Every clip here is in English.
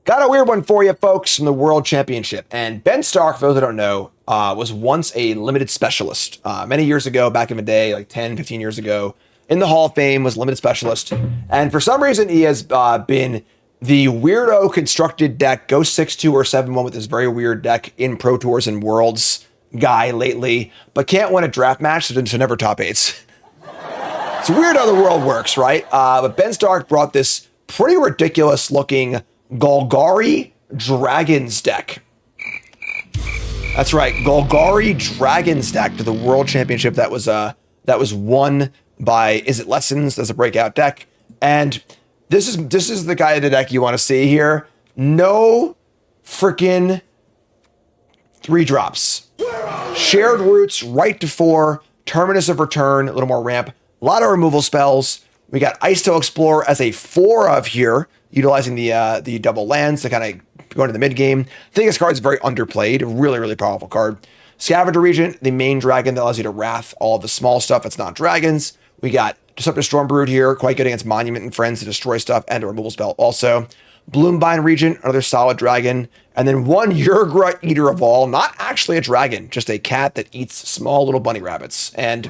Got a weird one for you, folks, from the World Championship. And Ben Stark, for those that don't know, was once a limited specialist. Many years ago, back in the day, like 10, 15 years ago, in the Hall of Fame, was a limited specialist. And for some reason, he has been the weirdo constructed deck, go 6-2 or 7-1 with this very weird deck in Pro Tours and Worlds guy lately, but can't win a draft match, so never top 8s. It's weird how the world works, right? But Ben Stark brought this pretty ridiculous looking Golgari Dragons deck. That's right, Golgari Dragons deck to the World Championship that was won by Is It Lessons as a breakout deck. And this is the guy of the deck you want to see here. No freaking 3-drops. Shared Roots, right to 4, Terminus of Return, a little more ramp, a lot of removal spells. We got Ice-Tail Explorer as a 4 of here, utilizing the double lands to kind of go into the mid game. I think this card is very underplayed, really, really powerful card. Scavenger Regent, the main dragon that allows you to wrath all of the small stuff that's not dragons. We got Disruptive Stormbrood here, quite good against Monument and Friends to destroy stuff and a removal spell also. Bloombind Regent, another solid dragon. And then one Urgra Eater of All, not actually a dragon, just a cat that eats small little bunny rabbits. And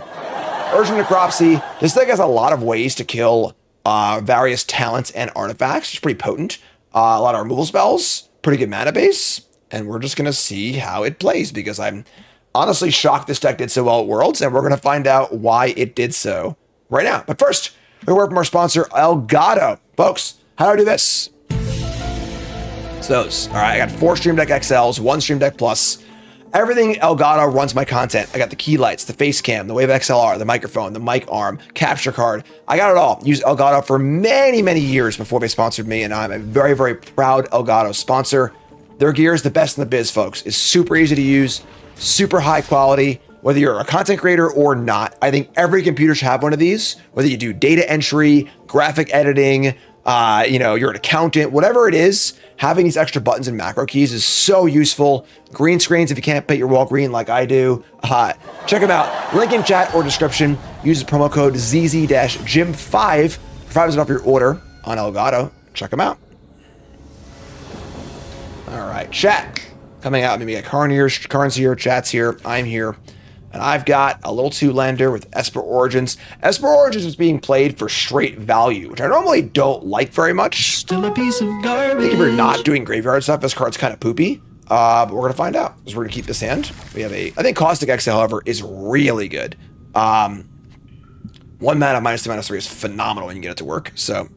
Urgent Necropsy, this deck has a lot of ways to kill various talents and artifacts. It's pretty potent. A lot of removal spells, pretty good mana base. And we're just going to see how it plays because I'm honestly shocked this deck did so well at Worlds, and we're going to find out why it did so right now. But first, we work from our sponsor, Elgato. Folks, how do I do this? It's those. All right, I got 4 Stream Deck XLs, 1 Stream Deck Plus. Everything Elgato runs my content. I got the key lights, the face cam, the Wave XLR, the microphone, the mic arm, capture card. I got it all. Used Elgato for many, many years before they sponsored me, and I'm a very, very proud Elgato sponsor. Their gear is the best in the biz, folks. It's super easy to use, super high quality, whether you're a content creator or not. I think every computer should have one of these, whether you do data entry, graphic editing, you're an accountant, whatever it is, having these extra buttons and macro keys is so useful. Green screens, if you can't paint your wall green like I do, check them out. Link in chat or description. Use the promo code ZZ-Gym5 for 5% off your order on Elgato. Check them out. All right, chat coming out. Maybe got Karn's here, chat's here, I'm here. And I've got a little 2-lander with Esper Origins. Esper Origins is being played for straight value, which I normally don't like very much. Still a piece of garbage. I think if you're not doing graveyard stuff, this card's kind of poopy. But we're going to find out, because we're going to keep this hand. We have I think Caustic Exile, however, is really good. 1 mana -2/-3 is phenomenal when you get it to work. So,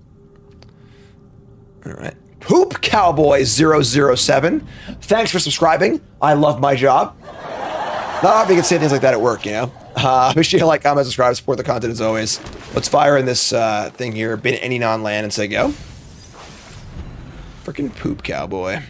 all right. Poop Cowboy 007. Thanks for subscribing. I love my job. Not often you can say things like that at work, you know? Make sure you like, comment, subscribe, support the content as always. Let's fire in this thing here, bin any non-land, and say go. Freaking Poop Cowboy.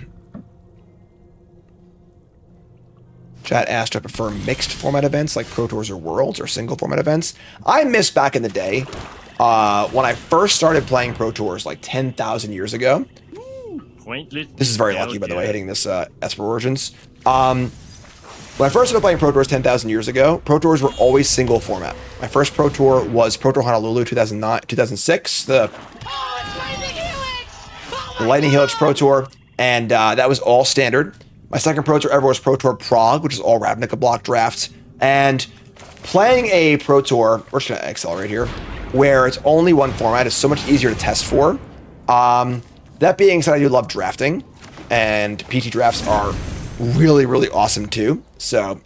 Chat asked, do I prefer mixed format events like Pro Tours or Worlds or single format events? I miss back in the day when I first started playing Pro Tours like 10,000 years ago. This is very lucky, by the way, hitting this Esper Origins. When I first started playing Pro Tours 10,000 years ago, Pro Tours were always single format. My first Pro Tour was Pro Tour Honolulu 2006, the Lightning Helix Pro Tour, and that was all standard. My second Pro Tour ever was Pro Tour Prague, which is all Ravnica block draft. And playing a Pro Tour, we're just going to accelerate here, where it's only one format is so much easier to test for. That being said, I do love drafting, and PT drafts are really, really awesome too. So,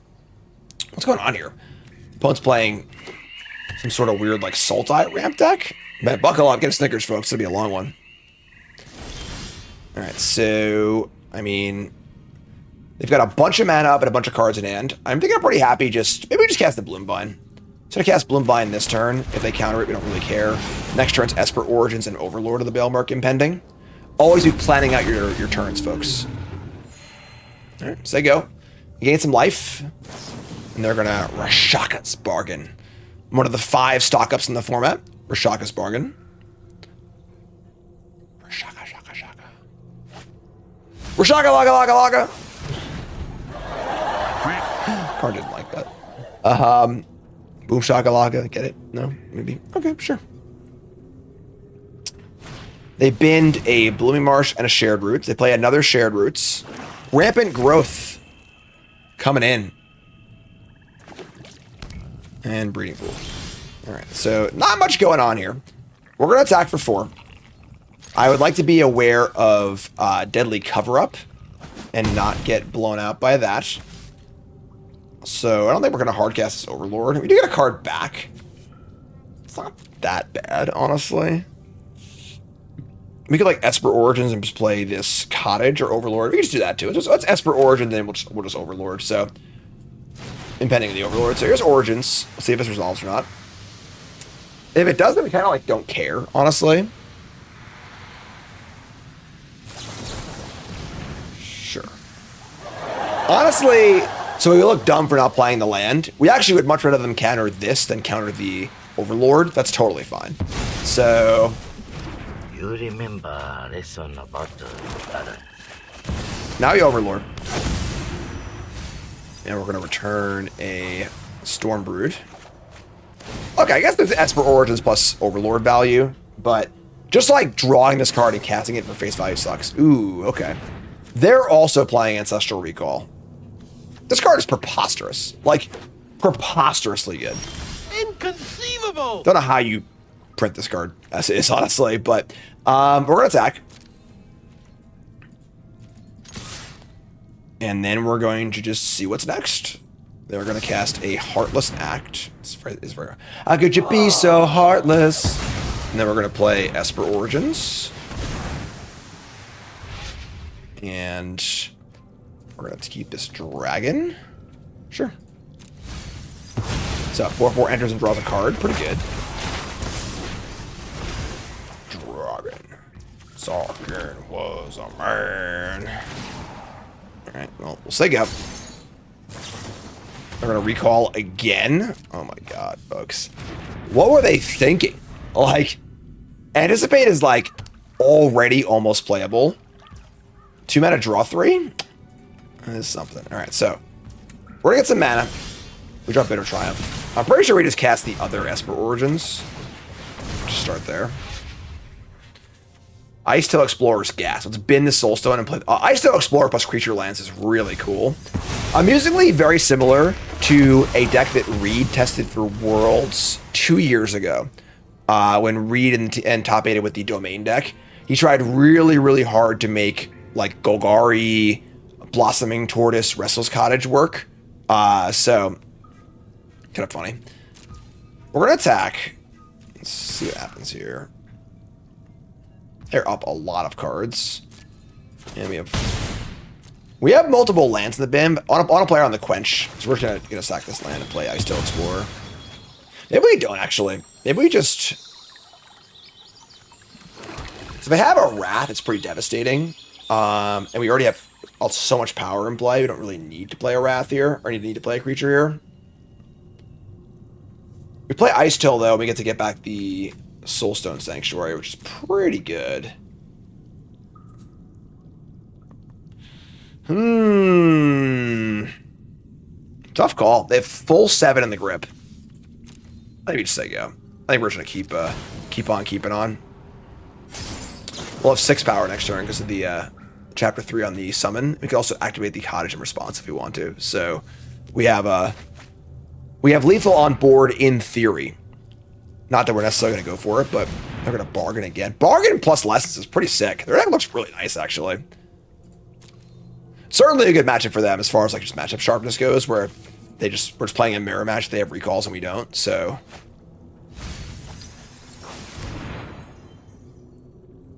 what's going on here? Opponent's playing some sort of weird, like, Sultai ramp deck? Man, buckle up, get a Snickers, folks. It'll be a long one. Alright, so, I mean, they've got a bunch of mana up and a bunch of cards in hand. I'm thinking I'm pretty happy maybe we just cast the Bloombind. So I cast Bloombind this turn. If they counter it, we don't really care. Next turn's Esper Origins and Overlord of the Baelmerk impending. Always be planning out your turns, folks. Alright, say go. You gain some life. And they're gonna Rashaka's Bargain. One of the 5 stock-ups in the format. Rashaka's Bargain. Rashaka, shaka, shaka. Rashaka, laga, laga, laga. Card didn't like that. Boom, shaka, laga. Get it? No? Maybe. Okay, sure. They binned a Blooming Marsh and a Shared Roots. They play another Shared Roots. Rampant Growth coming in. And Breeding Pool. All right, so not much going on here. We're going to attack for 4. I would like to be aware of Deadly Cover-Up and not get blown out by that. So I don't think we're going to hardcast this Overlord. We do get a card back. It's not that bad, honestly. We could like Esper Origins and just play this Cottage or Overlord. We can just do that too. Let's Esper Origin, then we'll just Overlord. So, impending on the Overlord. So here's Origins. Let's see if this resolves or not. If it does, then we kind of like don't care, honestly. Sure. Honestly, so we look dumb for not playing the land. We actually would much rather them counter this than counter the Overlord. That's totally fine. So you remember lesson about the now you Overlord. And we're going to return a Storm Brood. Okay, I guess there's Esper Origins plus Overlord value, but just like drawing this card and casting it for face value sucks. Ooh, okay. They're also playing Ancestral Recall. This card is preposterous. Like, preposterously good. Inconceivable! Don't know how you print this card as is, honestly, but we're going to attack. And then we're going to just see what's next. They're going to cast a Heartless Act. It's very, how could you be so heartless? And then we're going to play Esper Origins. And we're going to keep this Dragon. Sure. So 4/4 enters and draws a card. Pretty good. Dragon. Sarkin was a man. Alright, well, we'll say go. They're going to recall again. Oh my god, folks. What were they thinking? Like, Anticipate is like already almost playable. 2 mana, draw 3? That is something. Alright, so we're going to get some mana. We drop Bitter Triumph. I'm pretty sure we just cast the other Esper Origins. Just start there. Icetail Explorer's Gas. Let's bin the Soulstone and play... Icetail Explorer plus Creature Lands is really cool. Amusingly very similar to a deck that Reed tested for Worlds 2 years ago. When Reed and top 8 with the Domain deck. He tried really, really hard to make like Golgari, Blossoming Tortoise, Restless Cottage work. So, kind of funny. We're going to attack. Let's see what happens here. They're up a lot of cards. And we have multiple lands in the bin, but on a player on the Quench. So we're just gonna sack this land and play Icetail Explorer. Maybe we don't actually. Maybe we just... So if they have a Wrath, it's pretty devastating. And we already have so much power in play. We don't really need to play a Wrath here, or need to play a creature here. We play Icetail though, and we get back the Soulstone Sanctuary, which is pretty good. Tough call. They have full 7 in the grip. I think we just say go. I think we're just gonna keep on keeping on. We'll have 6 power next turn because of the chapter 3 on the summon. We can also activate the Cottage in response if we want to. So we have lethal on board in theory. Not that we're necessarily going to go for it, but they're going to bargain again. Bargain plus lessons is pretty sick. Their deck looks really nice, actually. Certainly a good matchup for them as far as like just matchup sharpness goes, where we're just playing a mirror match. They have recalls and we don't, so.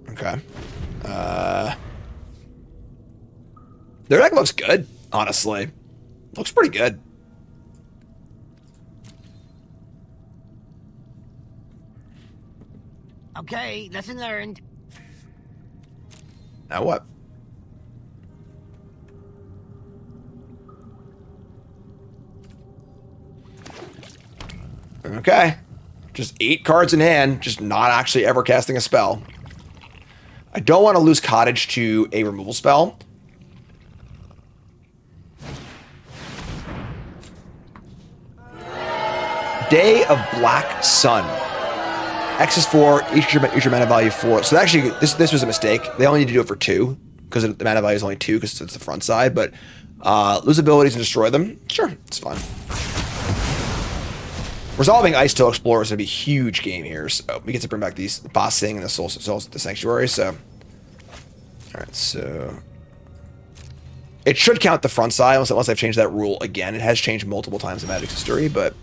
Okay. Their deck looks good, honestly. Looks pretty good. Okay, lesson learned. Now what? Okay. Just 8 cards in hand, just not actually ever casting a spell. I don't want to lose Cottage to a removal spell. Day of Black Sun. X is 4, each your mana value 4. So actually, this was a mistake. They only need to do it for 2, because the mana value is only 2, because it's the front side, but lose abilities and destroy them. Sure, it's fine. Resolving Ice Tail Explorer is going to be a huge game here, so we get to bring back these Boss Sing and the the Sanctuary, so... Alright, so... It should count the front side, unless I've changed that rule again. It has changed multiple times in Magic's history, but...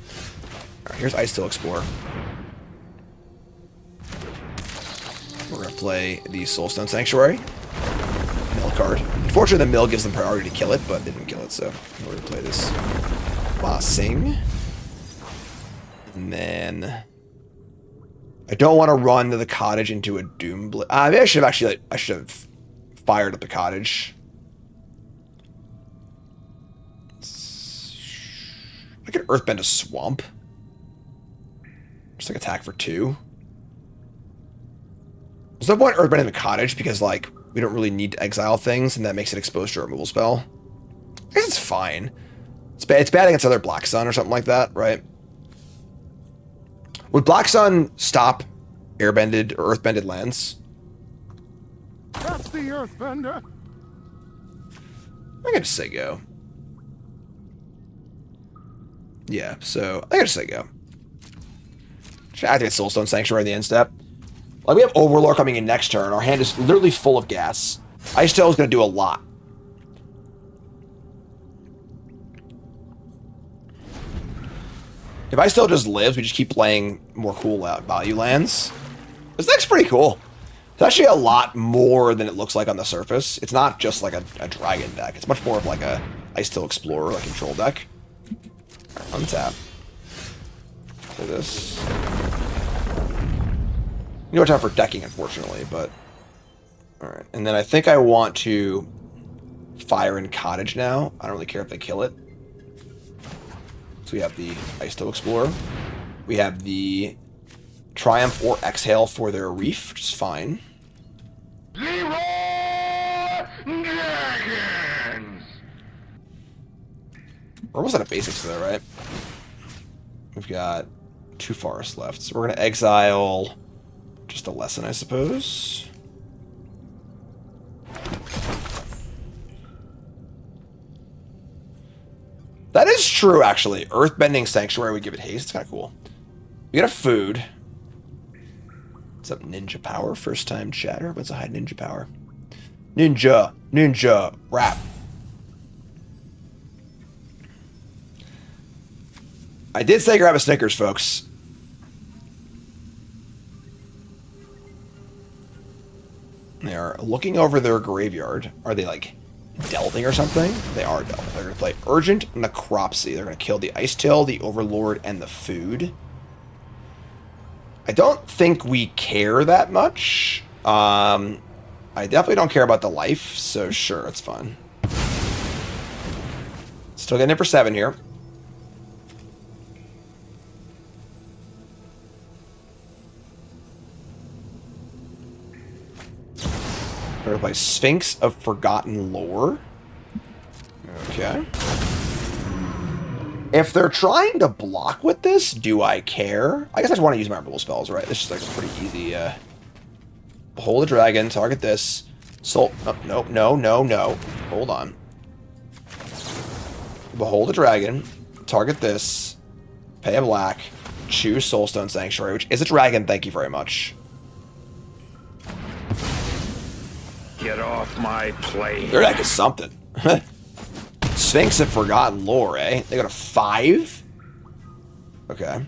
Alright, here's Ice Tail Explorer. We're going to play the Soulstone Sanctuary. Mill card. Unfortunately, the mill gives them priority to kill it, but they didn't kill it, so we're going to play this Boss Sing. And then... I don't want to run the cottage into a Doom Blitz. Maybe I should have actually, I should have fired up the cottage. I could Earthbend a Swamp. Just like attack for 2. There's no point Earthbending the cottage because, like, we don't really need to exile things, and that makes it exposed to a removal spell. I guess it's fine. It's bad against other Black Sun or something like that, right? Would Black Sun stop airbended or earthbended lands? That's the Earthbender. I gotta say go. Yeah, so I gotta say go. Should activate Soulstone Sanctuary in the end step. Like, we have Overlord coming in next turn. Our hand is literally full of gas. Ice Tail is going to do a lot. If Ice Tail just lives, we just keep playing more cool value lands. This deck's pretty cool. It's actually a lot more than it looks like on the surface. It's not just like a dragon deck. It's much more of like a Ice Tail Explorer, like control deck. Right, untap. Play this. You know, watch out for decking, unfortunately, but... Alright, and then I think I want to fire in Cottage now. I don't really care if they kill it. So we have the Ice Tail Explorer. We have the Triumph or Exhale for their Reef, which is fine. Dragons! We're almost out of basics though, right? We've got 2 forests left. So we're going to exile... Just a lesson, I suppose. That is true, actually. Earthbending Sanctuary would give it haste. It's kind of cool. We got a food. What's up, Ninja Power? First time chatter. What's a high Ninja Power? Ninja, rap. I did say grab a Snickers, folks. They are looking over their graveyard. Are they, like, delving or something? They are delving. They're going to play Urgent Necropsy. They're going to kill the Ice Tail, the Overlord, and the food. I don't think we care that much. I definitely don't care about the life, so sure, it's fine. Still getting it for 7 here. We're going to play Sphinx of Forgotten Lore. Okay. If they're trying to block with this, do I care? I guess I just want to use my removal spells, right? This is like pretty easy. Behold the Dragon, target this. Soul. Oh, no. Hold on. Behold the Dragon, target this. Pay a black. Choose Soulstone Sanctuary, which is a dragon. Thank you very much. Get off my plane. Their deck is something. Sphinx of Forgotten Lore, eh? They got a 5? Okay.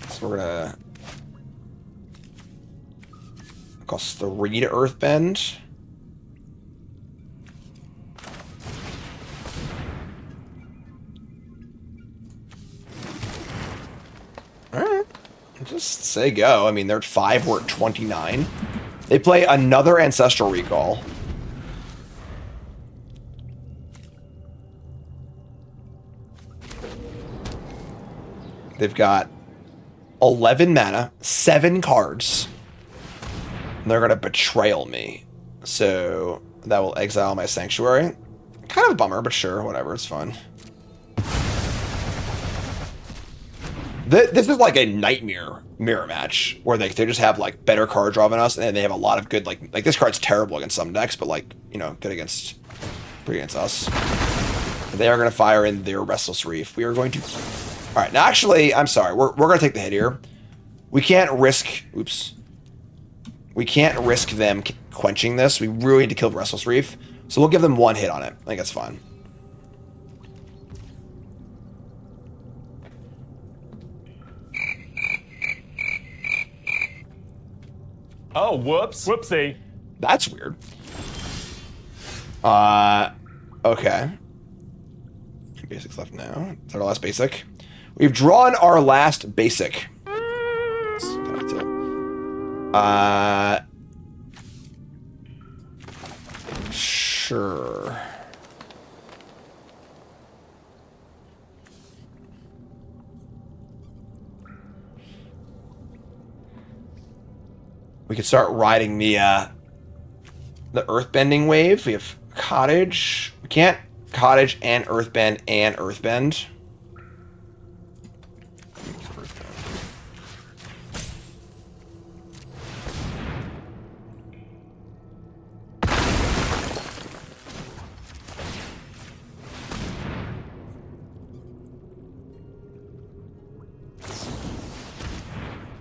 So we're gonna... Cost 3 to Earthbend. Alright. Just say go. I mean, they're at 5, we're at 29. They play another Ancestral Recall. They've got 11 mana, 7 cards. And they're going to Betrayal me. So that will exile my Sanctuary. Kind of a bummer, but sure, whatever, it's fun. This is like a nightmare mirror match where they just have like better card draw than us, and they have a lot of good like this card's terrible against some decks, but like, you know, good against us. They are going to fire in their Restless Reef. We are going to. All right, now actually, I'm sorry. We're going to take the hit here. We can't risk. Oops. We can't risk them quenching this. We really need to kill the Restless Reef, so we'll give them one hit on it. I think that's fine. Oh, whoops. Whoopsie. That's weird. Okay. Basics left now. Is that our last basic? We've drawn our last basic. Sure. We could start riding the earthbending wave. We have cottage. We can't cottage and earthbend and earthbend.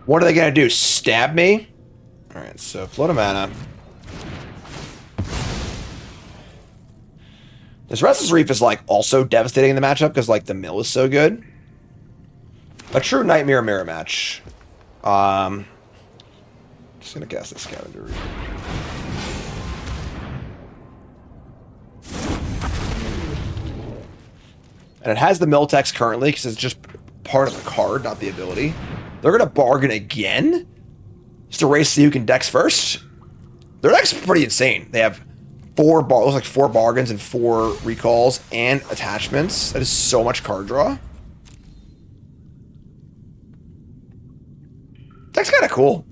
What are they gonna do? Stab me? Alright, so float a mana. This Restless Reef is like also devastating in the matchup because like the mill is so good. A true Nightmare mirror match. Just gonna cast a Scavenger. And it has the mill text currently because it's just part of the card, not the ability. They're gonna bargain again? Just a race to see who can dex first? Their deck's pretty insane. They have looks like 4 bargains and 4 recalls and attachments. That is so much card draw. Deck's kind of cool.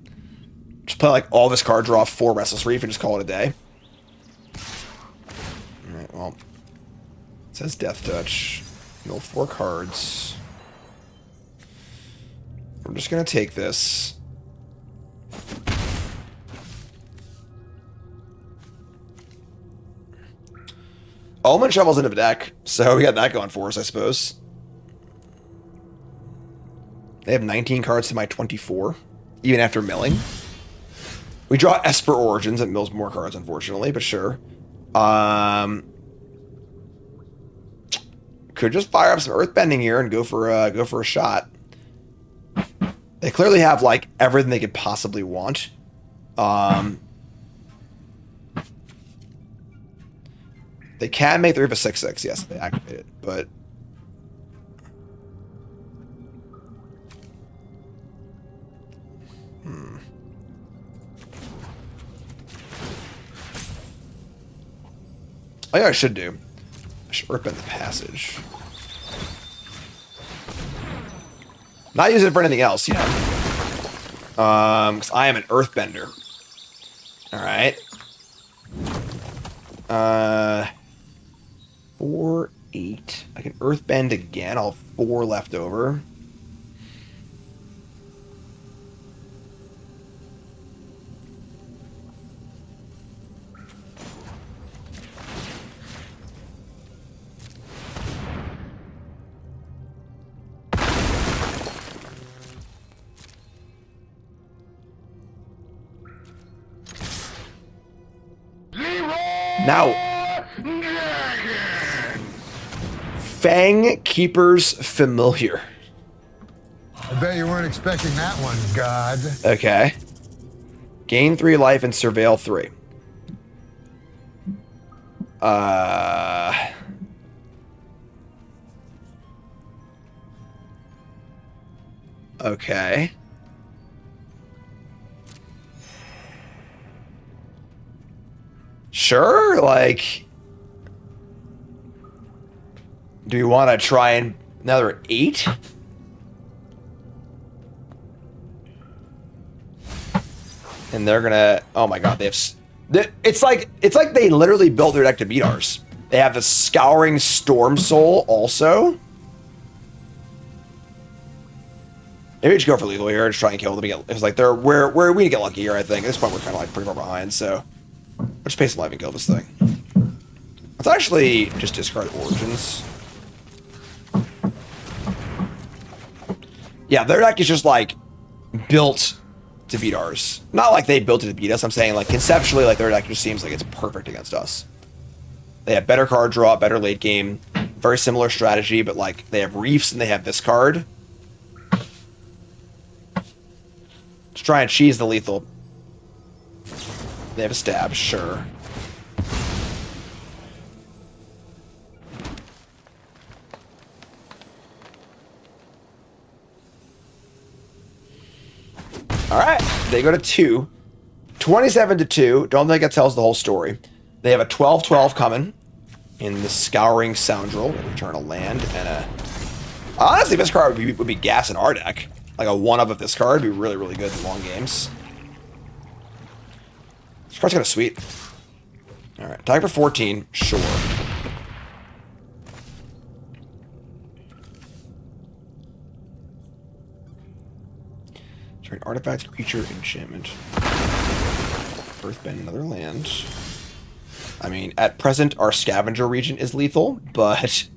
Just play like all this card draw, 4 Restless Reef, and just call it a day. Alright, well. It says Death Touch. Mill 4 cards. We're just gonna take this. Almond Shovel's into the deck, so we got that going for us, I suppose. They have 19 cards to my 24, even after milling. We draw Esper Origins, that mills more cards, unfortunately, but sure. Could just fire up some Earthbending here and go for a shot. They clearly have like everything they could possibly want. They can make the Reef a 6/6, yes, if they activate it, but oh yeah, I should do. I should Earthbend the Passage. Not use it for anything else, you know. Because I am an Earthbender. Alright. 4, 8. I can Earthbend again. I'll have 4 left over. Now, Fang Keeper's Familiar. I bet you weren't expecting that one, God. Okay. Gain 3 life and surveil 3. Okay. Sure, like, do you want to try and another 8? And they're gonna, oh my god, they have, it's like they literally built their deck to beat ours. They have the Scouring Storm Soul also. Maybe we just go for lethal here and just try and kill them. It's like they're where we get lucky here, I think. At this point, we're kind of like pretty far behind, so let's just pay some life and kill this thing. Let's actually just discard Origins. Yeah, their deck is just like built to beat ours. Not like they built it to beat us. I'm saying like conceptually, like their deck just seems like it's perfect against us. They have better card draw, better late game, very similar strategy, but like they have Reefs and they have this card. Let's try and cheese the lethal. They have a stab, sure. All right, they go to 2. 27 to 2. Don't think it tells the whole story. They have a 12-12 coming in the Scouring Scoundrel. Return a land and a... Honestly, this card would be gas in our deck. Like a 1-up of this card would be really, really good in long games. This card's kind of sweet. All right, attack for 14. Sure. Turn artifact, creature, enchantment. Earthbend, another land. I mean, at present, our scavenger region is lethal, but...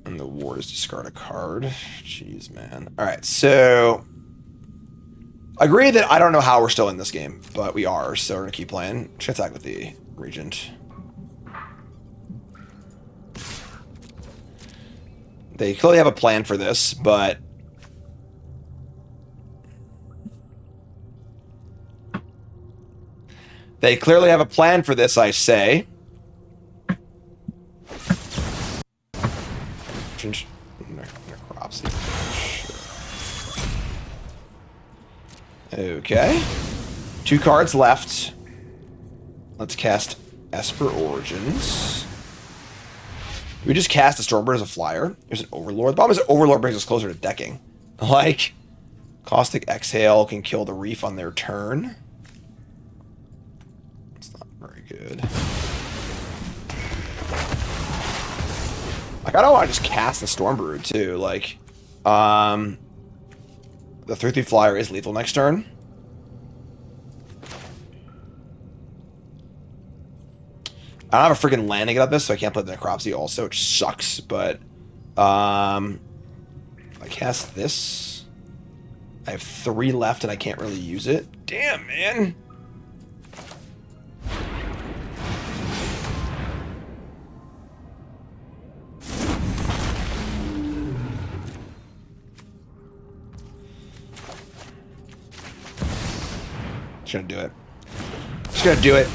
And the ward is discard a card. Jeez, man. Alright, so... Agree that I don't know how we're still in this game, but we are, so we're gonna keep playing. Should attack with the Regent. They clearly have a plan for this, but... They clearly have a plan for this, I say. Necropsy. Sure. Okay. 2 cards left. Let's cast Esper Origins. We just cast a Stormbird as a flyer. There's an Overlord. The problem is that Overlord brings us closer to decking. Like, Caustic Exhale can kill the Reef on their turn. It's not very good. Like, I don't want to just cast the Stormbird, too. Like, the 3/3 flyer is lethal next turn. I don't have a freaking land to get up this, so I can't play the Necropsy also, which sucks, but... I cast this. I have 3 left, and I can't really use it. Damn, man! Just gonna do it. Just gonna do it.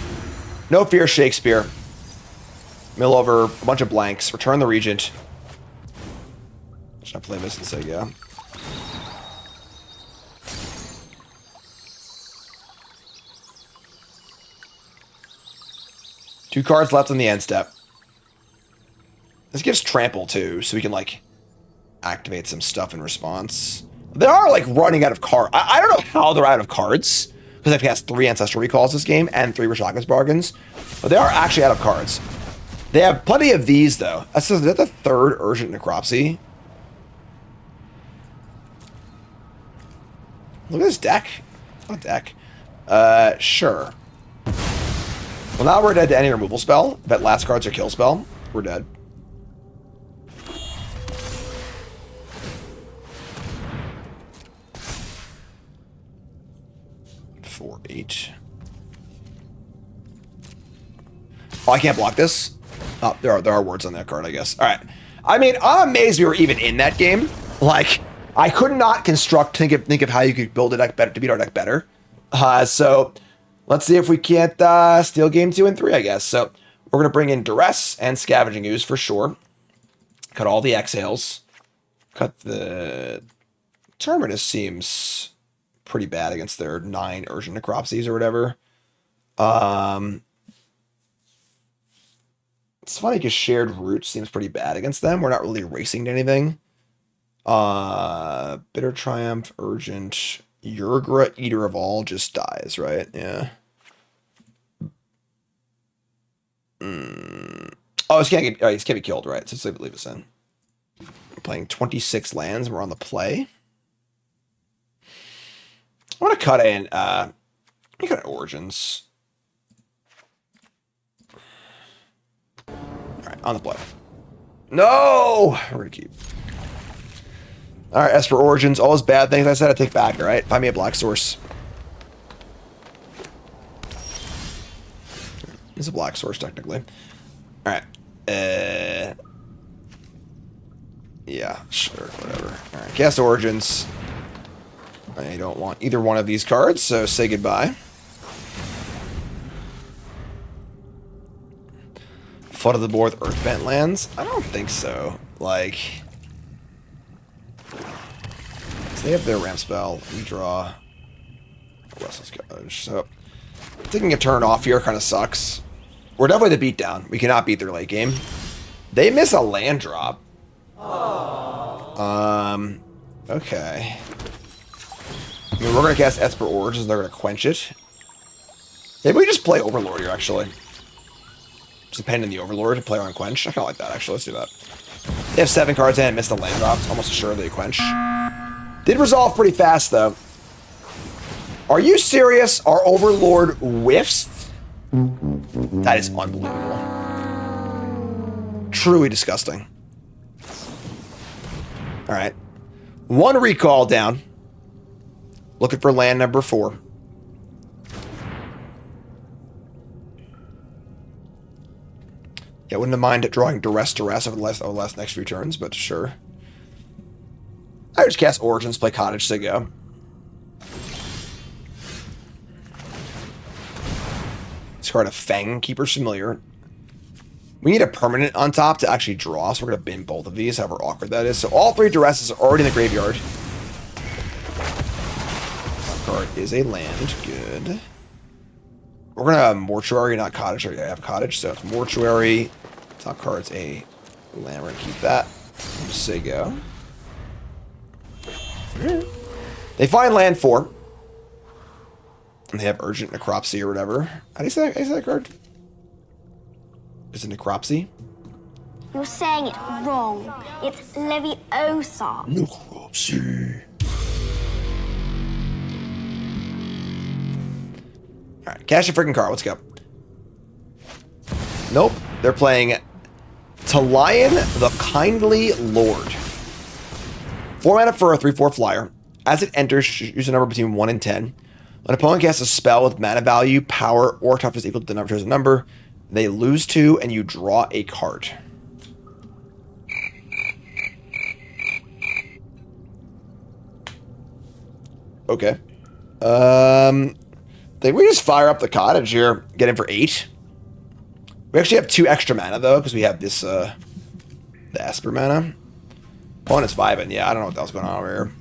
No fear, Shakespeare. Mill over a bunch of blanks. Return the Regent. Should I play this and say yeah? Two cards left on the end step. This gives trample too, so we can like activate some stuff in response. They are like running out of cards. I don't know how they're out of cards, because I've cast 3 Ancestral Recalls this game and 3 Rashaka's Bargains, but they are actually out of cards. They have plenty of these though. Is that the 3rd Urgent Necropsy? Look at this deck. What deck? Sure. Well, now we're dead to any removal spell. Bet last card's a kill spell. We're dead. Four, 8. Oh, I can't block this. Oh, there are words on that card, I guess. All right. I mean, I'm amazed we were even in that game. Like, I could not think of how you could build a deck better to beat our deck better. So let's see if we can't steal game 2 and 3, I guess. So we're gonna bring in Duress and Scavenging Ooze for sure. Cut all the exhales. Cut the Terminus seems pretty bad against their 9 Urgent Necropsies or whatever. It's funny because Shared Root seems pretty bad against them. We're not really racing to anything. Bitter Triumph, Urgent, Urgra, Eater of All just dies, right? Yeah. Oh, he can't be killed, right? So let's leave this in. playing 26 lands. We're on the play. I want to cut in Origins. All right, on the play. No! We're going to keep. All right, as for Origins, all those bad things I said I take back, all right? Find me a black source. It's a black source, technically. All right. Yeah, sure, whatever. All right, cast Origins. I don't want either one of these cards, so say goodbye. Flood of the board with Earthbent lands? I don't think so. Like, so they have their ramp spell. We draw Restless Gouge. So taking a turn off here kind of sucks. We're definitely the beatdown. We cannot beat their late game. They miss a land drop. Okay. I mean, we're going to cast Esper Origins, and they're going to quench it. Maybe we just play Overlord here, actually. Just depend on the Overlord to play on Quench. I kind of like that, actually. Let's do that. They have 7 cards in and missed the land drop. It's almost assured they quench. Did resolve pretty fast, though. Are you serious? Our Overlord whiffs? That is unbelievable. Truly disgusting. Alright. 1 recall down. Looking for land number 4. Yeah, wouldn't have minded drawing Duress over the last next few turns, but sure. I would just cast Origins, play Cottage to go. Discard a Fang Keeper's Familiar. We need a permanent on top to actually draw, so we're going to bin both of these, however awkward that is. So all 3 Duresses are already in the graveyard. Top card is a land. Good. We're going to Mortuary, not Cottage. I have Cottage, so it's Mortuary. Top card's a land. We're going to keep that. Just say go. They find land 4. And they have Urgent Necropsy or whatever. How do you say that card? Is it Necropsy? You're saying it wrong. It's Leviosa. Necropsy. Alright, cash a freaking card. Let's go. Nope. They're playing Talion the Kindly Lord. 4 mana for a 3/4 flyer. As it enters, choose a number between 1 and 10. An opponent casts a spell with mana value, power, or toughness equal to the number chosen number. They lose 2, and you draw a card. Okay. Think we just fire up the Cottage here, get in for 8. We actually have 2 extra mana though, because we have this the Esper mana. Opponent's 5, and yeah, I don't know what the hell's going on over here.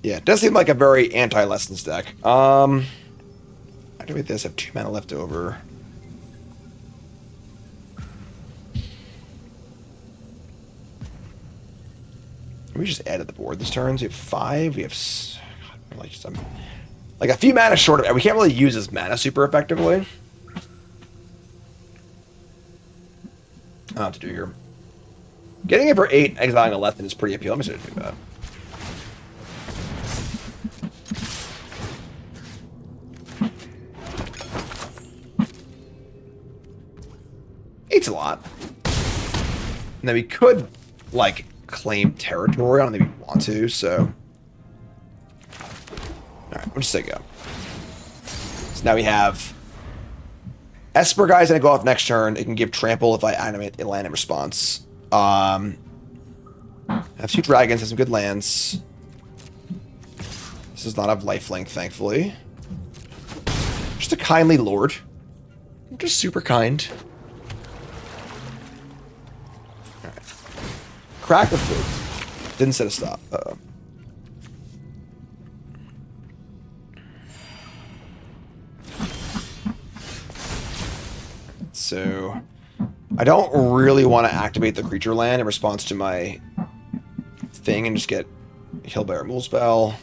Yeah, it does seem like a very anti-lessons deck. Activate this, have 2 mana left over. We just added the board this turn. So we have 5. We have God, like some, like a few mana short of it. We can't really use this mana super effectively. I don't know what to do here. Getting it for 8, exiling a Lethan is pretty appealing. I'm just going to do that. Eight's a lot. And then we could, like, claim territory. I don't think we want to, so. Alright, we'll just say go. So now we have Esper guy's gonna go off next turn. It can give trample if I animate a land in response. I have 2 dragons, have some good lands. This does not have lifelink, thankfully. Just a kindly lord. Just super kind. Crack the food. Didn't set a stop. Uh-oh. So, I don't really want to activate the creature land in response to my thing and just get Hillbearer Mool Spell.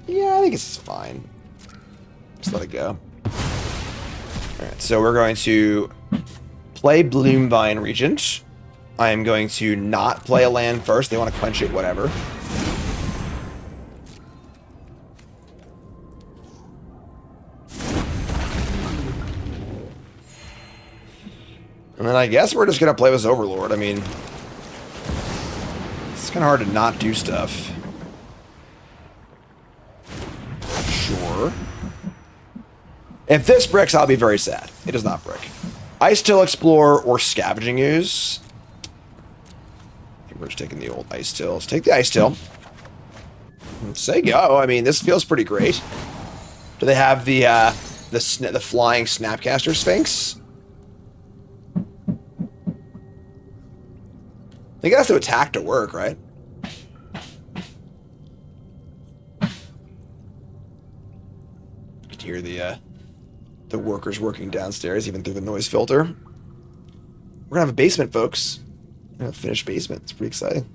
Yeah, I think it's fine. Just let it go. Alright, so we're going to play Bloomvine Regent. I am going to not play a land first. They want to quench it, whatever. And then I guess we're just going to play with Overlord. I mean, it's kind of hard to not do stuff. Sure. If this bricks, I'll be very sad. It does not brick. Ice Till Explorer or Scavenging Ooze. I think we're just taking the old Ice Till. Let's take the Ice Till. Say go. I mean, this feels pretty great. Do they have the flying Snapcaster Sphinx? I think it has to attack to work, right? You can hear the workers working downstairs, even through the noise filter. We're gonna have a basement, folks. We're gonna have a finished basement. It's pretty exciting.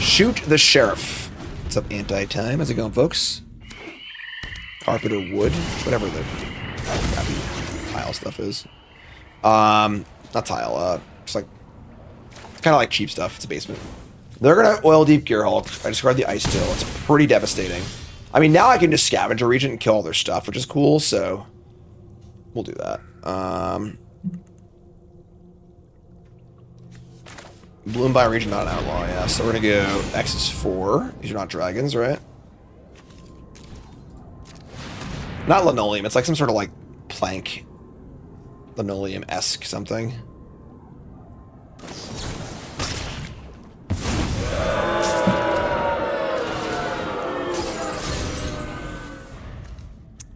Shoot the Sheriff. What's up, Anti-Time? How's it going, folks? Carpet or wood? Whatever the crappy tile stuff is. Not tile, it's like, it's kind of like cheap stuff. It's a basement. They're gonna Oil Deep Gearhulk. I discard the Ice Till. It's pretty devastating. I mean, now I can just scavenge a Regent and kill all their stuff, which is cool, so we'll do that. Bloom by Regent, not an outlaw, yeah. So we're gonna go X is 4. These are not dragons, right? Not linoleum, it's like some sort of like plank. Linoleum-esque something.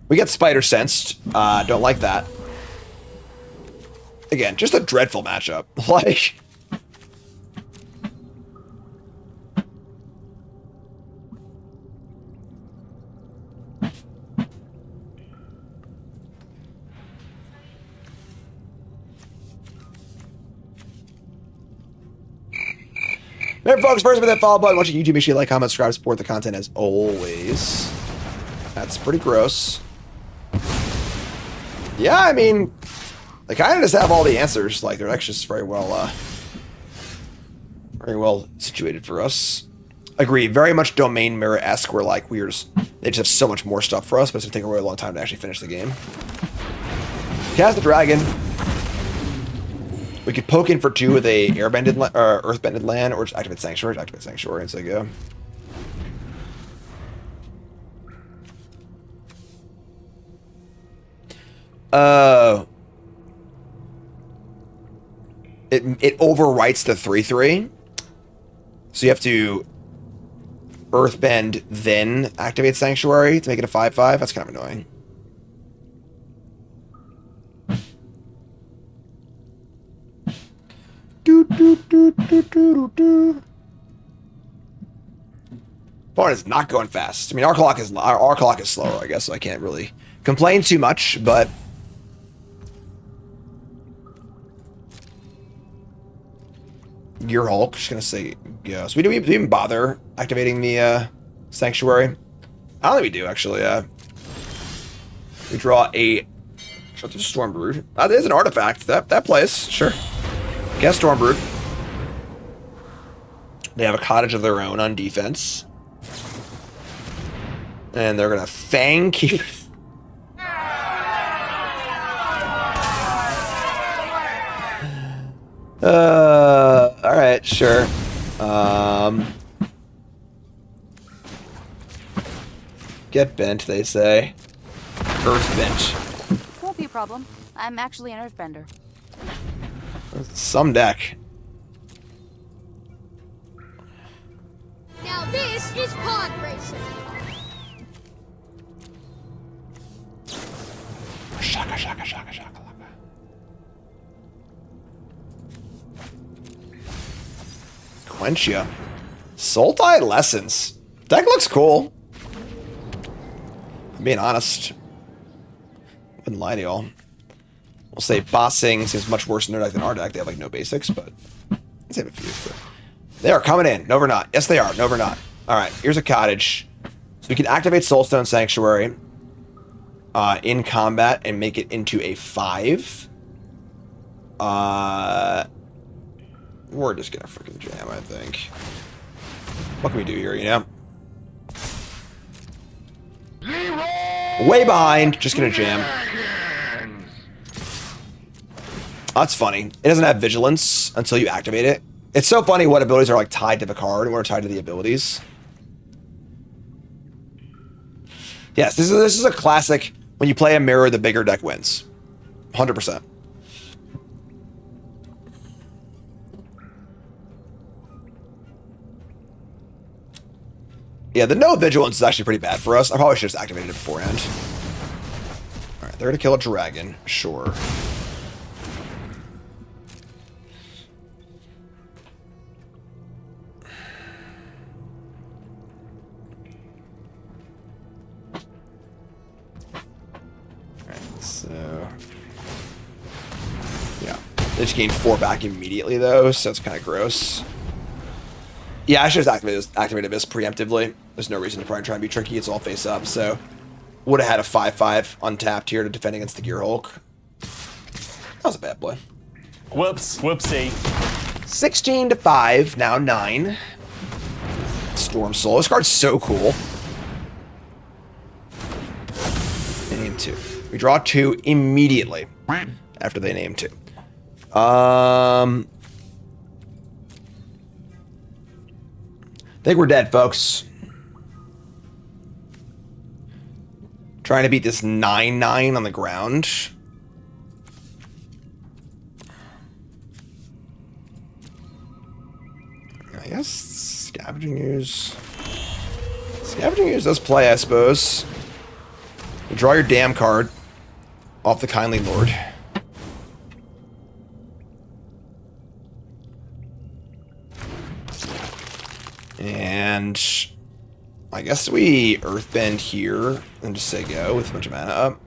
We get Spider Sensed. Don't like that. Again, just a dreadful matchup. Like... Remember, folks, first with that follow button, watching YouTube, make sure you like, comment, subscribe, support the content as always. That's pretty gross. Yeah, I mean, they kind of just have all the answers. Like, they're actually just very well situated for us. Agree. Very much Domain Mirror-esque, where like they just have so much more stuff for us, but it's gonna take a really long time to actually finish the game. Cast the Dragon. We could poke in for 2 with a Earthbended land, or just activate Sanctuary. Activate Sanctuary, and so go. It overwrites the 3/3, so you have to Earthbend then activate Sanctuary to make it a 5/5. That's kind of annoying. Opponent is not going fast. I mean, our clock is slower, I guess, so I can't really complain too much, but Gearhulk, just gonna say go. So do we even bother activating the Sanctuary? I don't think we do, actually. We draw a Stormbrood. That is an artifact. That plays, sure. Guess Stormbrood. They have a cottage of their own on defense. And they're gonna Fang keep. Alright, sure. Get bent, they say. Earth bent. Won't be a problem. I'm actually an earthbender. Some deck. Now this is pod racing. Shaka, shaka, shaka, shaka, shaka. Quenchia. Sultai Lessons. Deck looks cool. I'm being honest. Wouldn't lie to y'all. We'll say Bossing seems much worse in their deck than our deck. They have like no basics, but let's have a few. But they are coming in. No, we're not. Yes, they are. No, we're not. All right, here's a cottage. So we can activate Soulstone Sanctuary in combat and make it into a 5. We're just gonna freaking jam, I think. What can we do here, you know? Way behind, just gonna jam. That's funny. It doesn't have vigilance until you activate it. It's so funny what abilities are like tied to the card and what are tied to the abilities. Yes, this is a classic. When you play a mirror, the bigger deck wins. 100%. Yeah, the no vigilance is actually pretty bad for us. I probably should have just activated it beforehand. Alright, they're gonna kill a dragon. Sure. Alright, so... yeah. They just gained 4 back immediately, though, so it's kind of gross. Yeah, I should have activated this preemptively. There's no reason to probably try and be tricky. It's all face up, so... would have had a 5/5 untapped here to defend against the Gear Hulk. That was a bad play. Whoops. Whoopsie. 16-5, now 9. Storm Soul. This card's so cool. They name 2. We draw 2 immediately after they name 2. I think we're dead, folks. Trying to beat this 9/9 on the ground. I guess Scavenging Ooze. Scavenging Ooze does play, I suppose. You draw your damn card off the Kindly Lord. And I guess we Earthbend here and just say go with a bunch of mana up.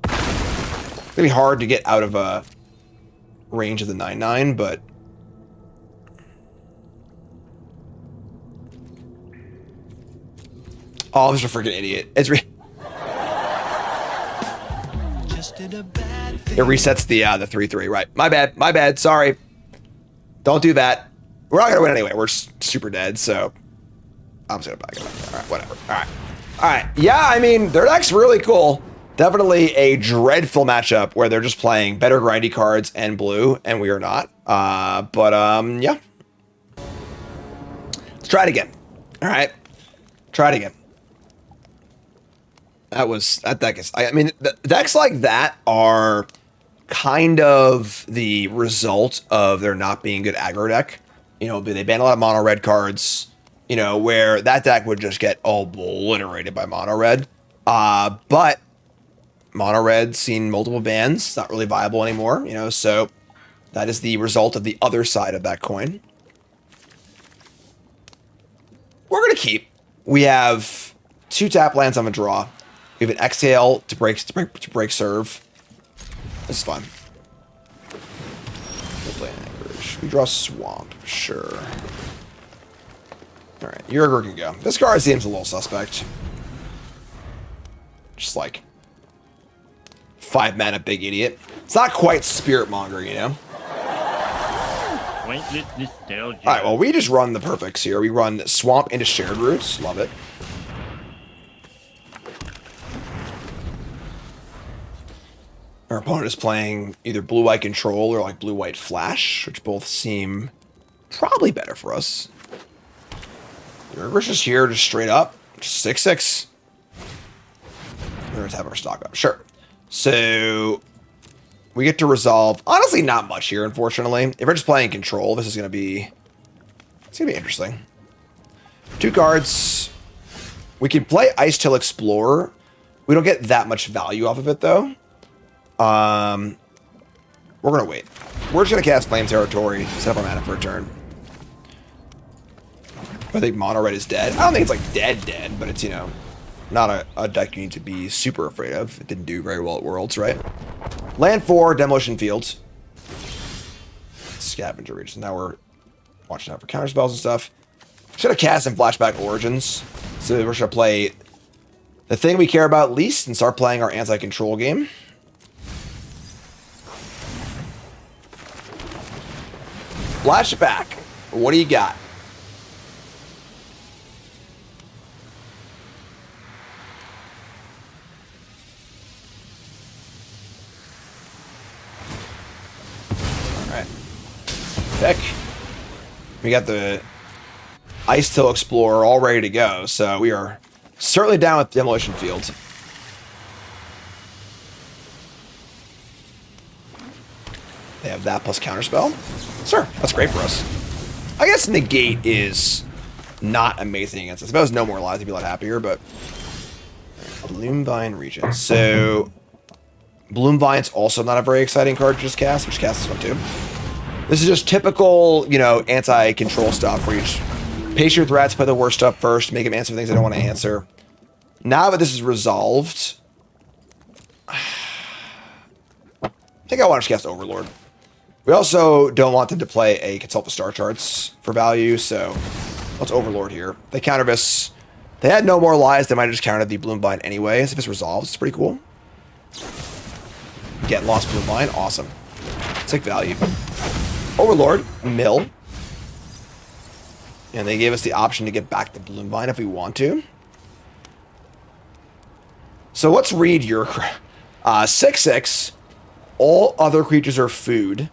It's gonna be hard to get out of a range of the 9/9, but oh, I'm just a freaking idiot. It's it resets the 3/3, right? My bad. Sorry. Don't do that. We're not gonna win anyway. We're super dead, so I'm just gonna back it up. All right, whatever. All right. Yeah, I mean, their deck's really cool. Definitely a dreadful matchup where they're just playing better grindy cards and blue, and we are not. Yeah. Let's try it again. All right. Try it again. That deck is, I mean, the decks like that are kind of the result of there not being good aggro deck. You know, they ban a lot of mono red cards, you know, where that deck would just get obliterated by mono red. But mono red's seen multiple bans. It's not really viable anymore, you know, so that is the result of the other side of that coin. We're going to keep. We have 2 tap lands on a draw. We have an Exhale to break serve. This is fun. We'll play an Anchorage. We draw Swamp. Sure. Alright, Urger can go. This card seems a little suspect. Just like 5 mana big idiot. It's not quite Spirit Monger, you know? Alright, well, we just run the perfects here. We run Swamp into Shared Roots. Love it. Our opponent is playing either blue-white control or like blue-white flash, which both seem probably better for us. We're just here, just straight up, just 6/6. We're going to have our stock up, sure. So we get to resolve. Honestly, not much here, unfortunately. If we're just playing control, this is going to be, it's going to be interesting. 2 cards. We can play Ice Till Explorer. We don't get that much value off of it, though. We're gonna wait. We're just gonna cast Flame Territory, set up our mana for a turn. I think mono red is dead. I don't think it's like dead, but it's, you know, not a deck you need to be super afraid of. It didn't do very well at Worlds, right? Land 4, Demolition Fields. Scavenger Reach. Now we're Watching out for counter spells and stuff. Should have cast in Flashback Origins. So we're going to play the thing we care about least and start playing our anti-control game. Flashback. What do you got? Alright. Pick. We got the Ice Till Explorer all ready to go, so we are certainly down with Demolition Fields. They have that plus Counterspell. Sure, that's great for us. I guess Negate is not amazing against us. If I was no more lives, I'd be a lot happier, but... Bloomvine Region. So... Bloomvine's also not a very exciting card to just cast. Just cast this one too. This is just typical, you know, anti-control stuff where you just pace your threats, play the worst stuff first, make them answer things they don't want to answer. Now that this is resolved... I think I want to cast Overlord. We also don't want them to play a Consult the Star Charts for value, so let's Overlord here. They counter this. They had no more lies. They might have just countered the Bloomvine anyway. So if it's resolved, it's pretty cool. Get lost Bloomvine. Awesome. Sick value. Overlord. Mill. And they gave us the option to get back the Bloomvine if we want to. So let's read your 6/6. All other creatures are food.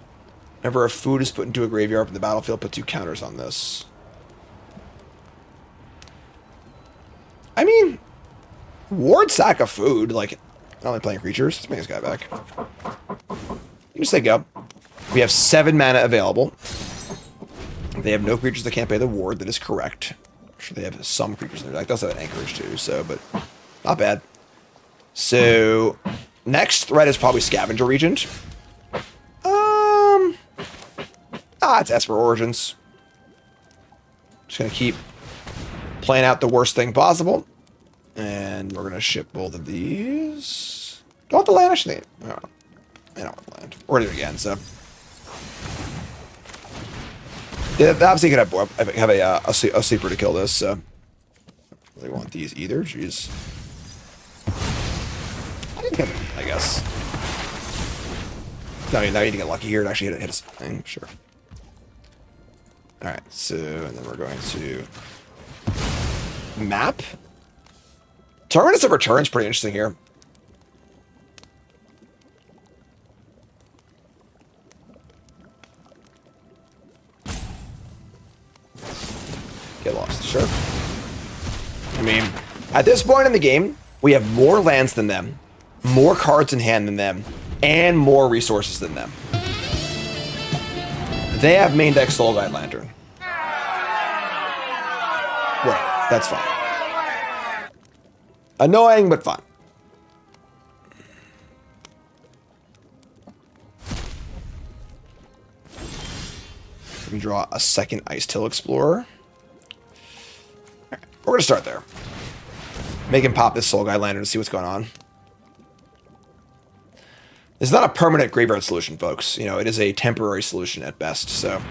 Whenever a food is put into a graveyard from the battlefield, put 2 counters on this. I mean, ward sack of food. Like, not only playing creatures. Let's bring this guy back. You just say go. We have 7 mana available. They have no creatures that can't pay the ward. That is correct. I'm sure they have some creatures in their deck. Does have an Anchorage too, so, but not bad. So, next threat is probably Scavenger Regent. It's Esper Origins. Just gonna keep playing out the worst thing possible. And we're gonna ship both of these. Don't want the land, actually. I don't want the land. We're gonna do it again, so. Yeah, obviously you could have a sleeper to kill this, so. Really want these either, jeez. I didn't get it, I guess. Now you need to get lucky here and actually hit a thing, sure. Alright, so, and then we're going to map. Terminus of Return is pretty interesting here. Get lost, sure. I mean, at this point in the game, we have more lands than them, more cards in hand than them, and more resources than them. They have main deck Soul Guide Lantern. Right, that's fine. Annoying, but fun. We draw a second Ice Till Explorer. Right, we're gonna start there. Make him pop this Soul Guide Lantern to see what's going on. It's not a permanent graveyard solution, folks. You know, it is a temporary solution at best, so.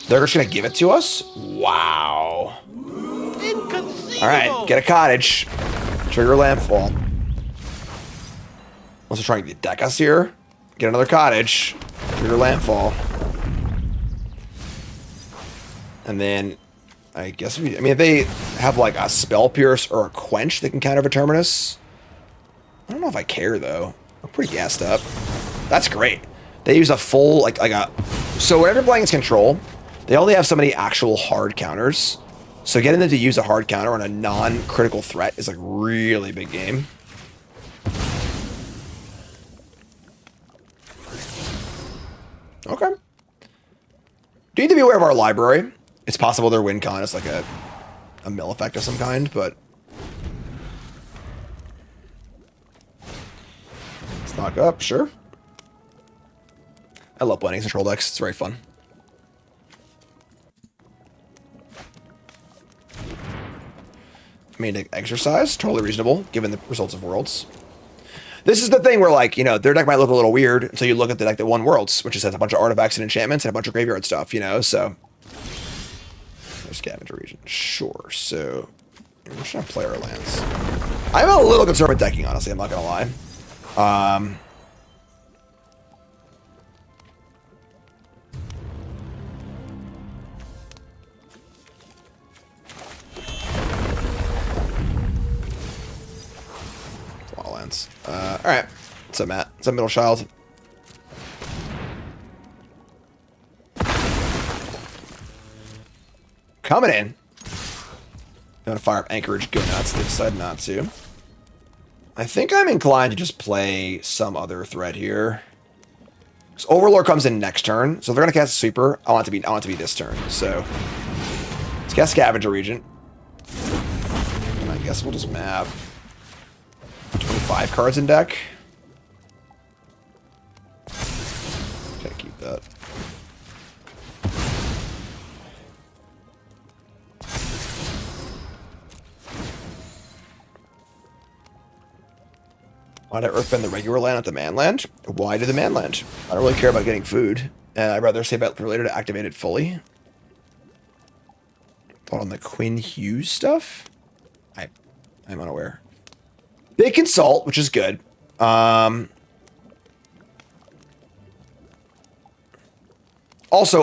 They're just gonna give it to us? Wow. Alright, get a cottage. Trigger Landfall. Unless they're trying to deck us here. Get another cottage. Trigger Landfall. And then, I guess I mean, if they have like a Spell Pierce or a Quench, they can counter a Terminus. I don't know if I care, though. I'm pretty gassed up. That's great. They use a full, so whenever they're playing its control, they only have so many actual hard counters. So getting them to use a hard counter on a non-critical threat is like really big game. Okay. Do you need to be aware of our library? It's possible their win con is like a mill effect of some kind, but... Stock up, sure. I love playing control decks. It's very fun. Main deck Exercise, totally reasonable, given the results of Worlds. This is the thing where, like, you know, their deck might look a little weird until you look at the deck that won Worlds, which just has a bunch of artifacts and enchantments and a bunch of graveyard stuff, you know, so... No scavenger region. Sure. So we're just trying to play our lands. I'm a little concerned with decking, honestly. I'm not gonna lie. A lot of lands. All right. What's up, Matt? What's up, middle child? Coming in. I'm gonna fire up Anchorage. Go nuts. They decide not to. I think I'm inclined to just play some other threat here. So Overlord comes in next turn, so they're gonna cast a sweeper. I want it to be this turn. So let's cast Scavenger Regent. And I guess we'll just map 25 cards in deck. Gotta keep that. Why did I earthbend the regular land at the man land? Why do the man land? I don't really care about getting food. And I'd rather save it for later to activate it fully. Thought on the Quinn Hughes stuff? I'm unaware. They consult, which is good. Also,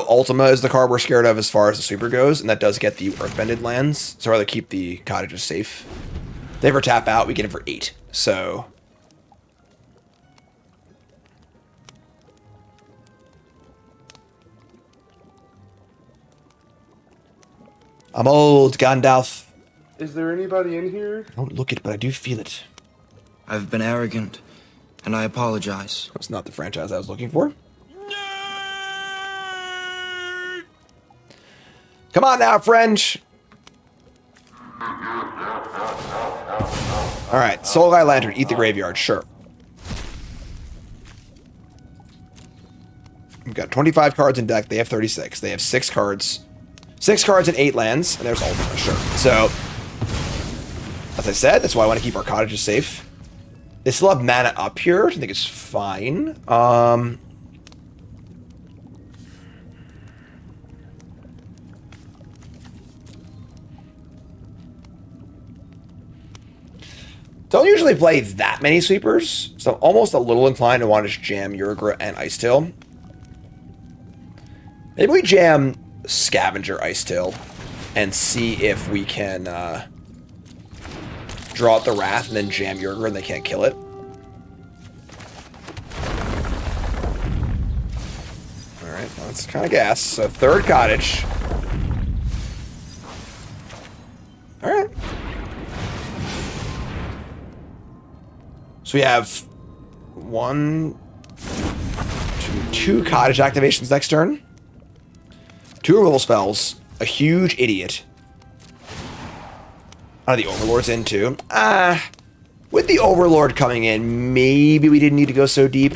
Ultima is the card we're scared of as far as the sweeper goes, and that does get the earthbended lands. So I'd rather keep the cottages safe. If they ever tap out, we get it for 8. So I'm old, Gandalf. Is there anybody in here? I don't look it, but I do feel it. I've been arrogant, and I apologize. That's not the franchise I was looking for. Come on now, French. All right, Soul Guy Lantern, eat the graveyard, sure. We've got 25 cards in deck. They have 36. They have 6 cards. 6 cards and 8 lands, and there's Ultima, sure. So, as I said, that's why I want to keep our cottages safe. They still have mana up here, which I think is fine. Don't usually play that many sweepers, so I'm almost a little inclined to want to just jam Yurgra and Icetail. Maybe we jam Scavenger Icetail and see if we can draw out the Wrath and then jam Yurgra and they can't kill it. Alright, well, that's kind of gas. So third cottage. Alright. So we have 2 cottage activations next turn. 2 removal spells. A huge idiot. The Overlord's in too. With the Overlord coming in, maybe we didn't need to go so deep.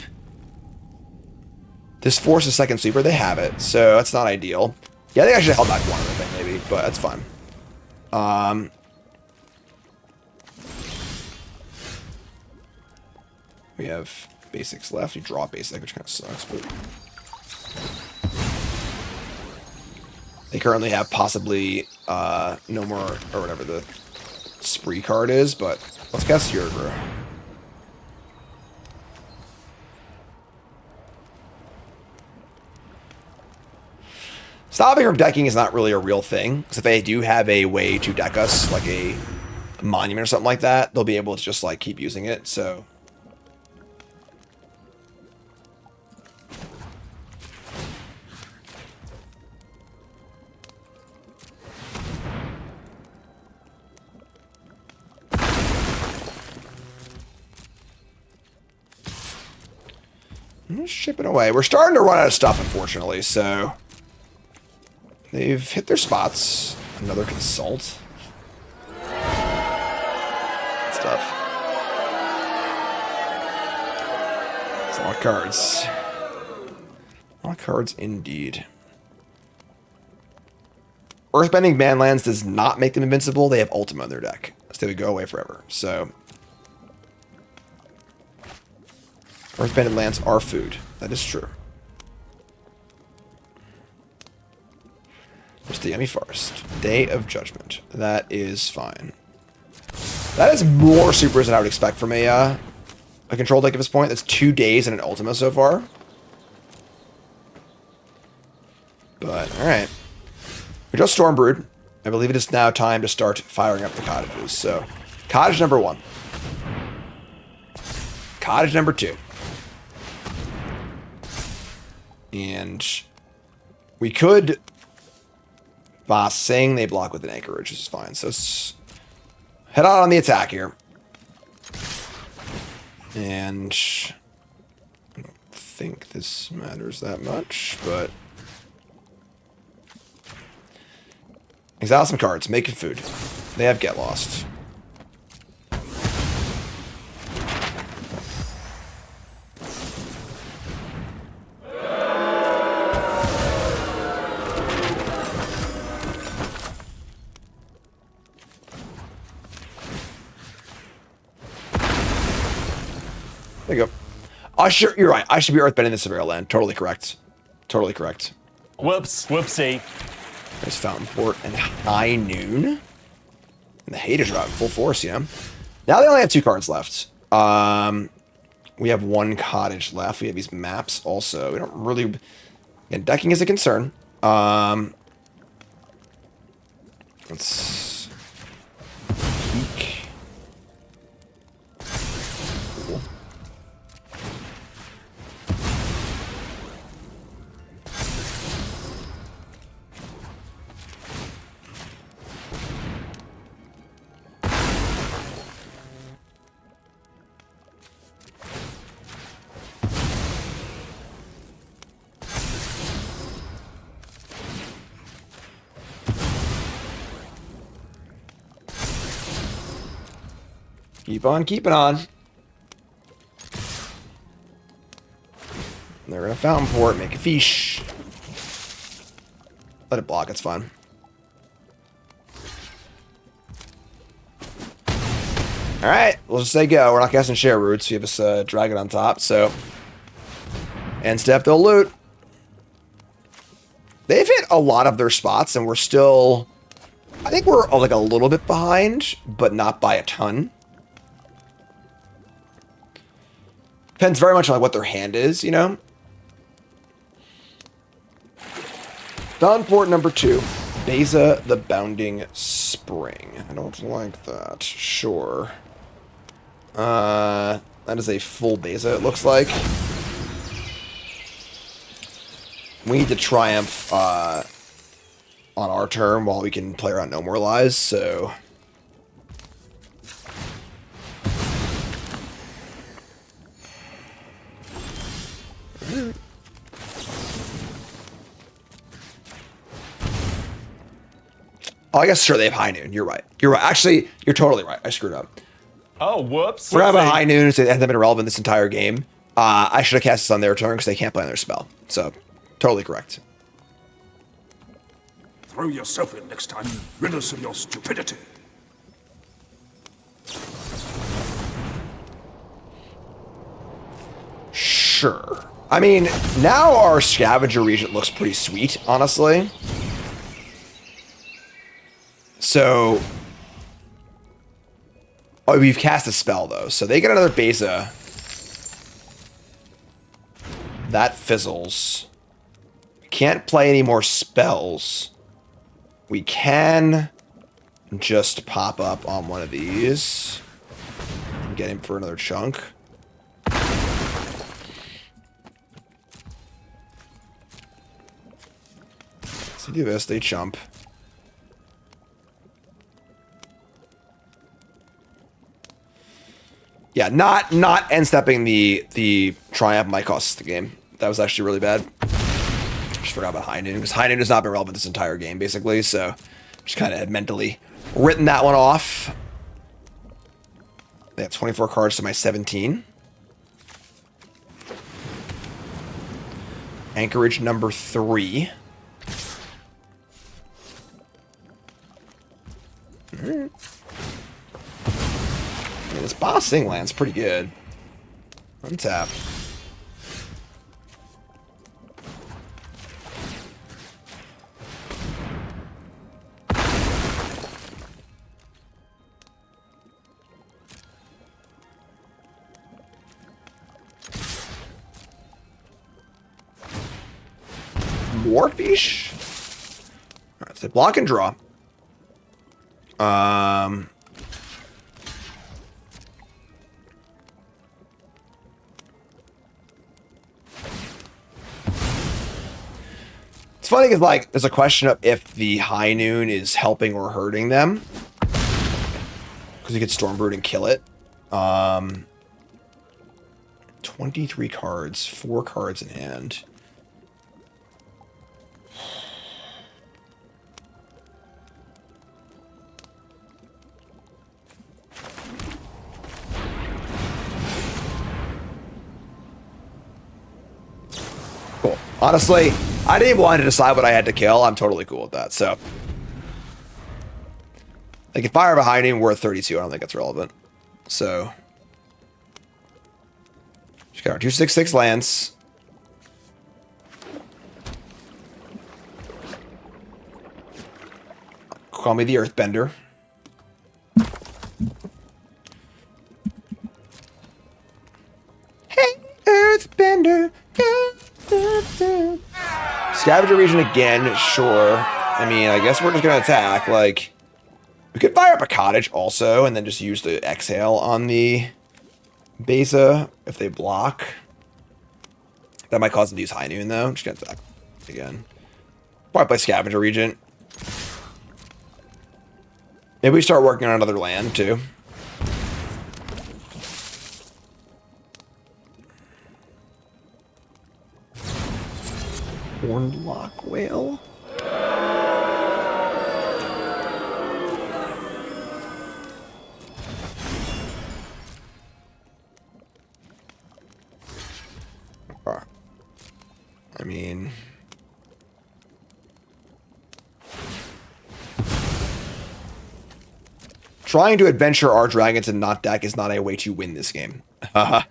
This forces second sweeper. They have it, so that's not ideal. Yeah, I think I should have held back one other thing maybe, but that's fine. We have basics left. We draw basic, which kind of sucks, but they currently have possibly no more, or whatever the spree card is, but let's cast Yurgra. Stopping from decking is not really a real thing, because if they do have a way to deck us, like a monument or something like that, they'll be able to just like keep using it, so shipping away. We're starting to run out of stuff, unfortunately, so they've hit their spots. Another consult. Stuff. It's a lot of cards. A lot of cards indeed. Earthbending manlands does not make them invincible. They have Ultima in their deck, so they would go away forever. So Earthbended lands are food. That is true. There's the Yummy Forest. Day of Judgment. That is fine. That is more supers than I would expect from a control deck at this point. That's 2 days and an Ultima so far. But, alright. We just Stormbrewed. I believe it is now time to start firing up the cottages. So, cottage number 1. Cottage number 2. And we could Boss Sing, they block with an Anchorage, which is fine. So let's head out on the attack here. And I don't think this matters that much, but exile some cards, making food. They have Get Lost. There you go. Oh, sure, you're right. I should be earthbending the Severa land. Totally correct. Totally correct. Whoops. Whoopsie. There's Fountain Port and High Noon. And the Haters are out in full force, yeah. Now they only have 2 cards left. We have 1 cottage left. We have these maps also. We don't really... And decking is a concern. Let's peek. Cool. Keep on keeping on. They're gonna Fountain Port, make a fish. Let it block, it's fine. Alright, we'll just say go. We're not casting Share Roots. We have this dragon on top, so. End step, they'll loot. They've hit a lot of their spots, and we're still. I think we're like a little bit behind, but not by a ton. Depends very much on like what their hand is, you know? Fountain Port number 2. Beza the Bounding Spring. I don't like that. Sure. That is a full Beza, it looks like. We need to Triumph on our turn while we can play around No More Lies, so... Oh, I guess sure they have High Noon. You're right. You're right. Actually, you're totally right. I screwed up. Oh, whoops. Forgot about High Noon. It hasn't been relevant this entire game. I should have cast this on their turn because they can't play on their spell. So, totally correct. Throw yourself in next time, rid us of your stupidity. Sure. I mean, now our Scavenger Regent looks pretty sweet, honestly. So... Oh, we've cast a spell, though. So they get another Beza. That fizzles. We can't play any more spells. We can just pop up on one of these. And get him for another chunk. So do this, they jump. Yeah, not end stepping the Triumph might cost us the game. That was actually really bad. Just forgot about High Noon, because High Noon has not been relevant this entire game, basically, so just kind of had mentally written that one off. They have 24 cards to my 17. Anchorage number 3. Alright. I mean, this Boss Sing land's pretty good. Untap. Dwarfish. All right, so block and draw. It's funny because, like, there's a question of if the High Noon is helping or hurting them. Because you could Stormbrood and kill it. 23 cards, 4 cards in hand. Cool. Honestly, I didn't want to decide what I had to kill. I'm totally cool with that. So, like, if I have a High Noon worth 32, I don't think that's relevant. So, just got our 2/6/6 lands. Call me the Earthbender. Hey, Earthbender. Scavenger region again, sure. I mean, I guess we're just gonna attack. Like, we could fire up a cottage also, and then just use the exhale on the Beza if they block. That might cause them to use High Noon though. I'm just gonna attack again. Probably play Scavenger Regent. Maybe we start working on another land too. Hornlock Whale. I mean, trying to adventure our dragons and not deck is not a way to win this game. As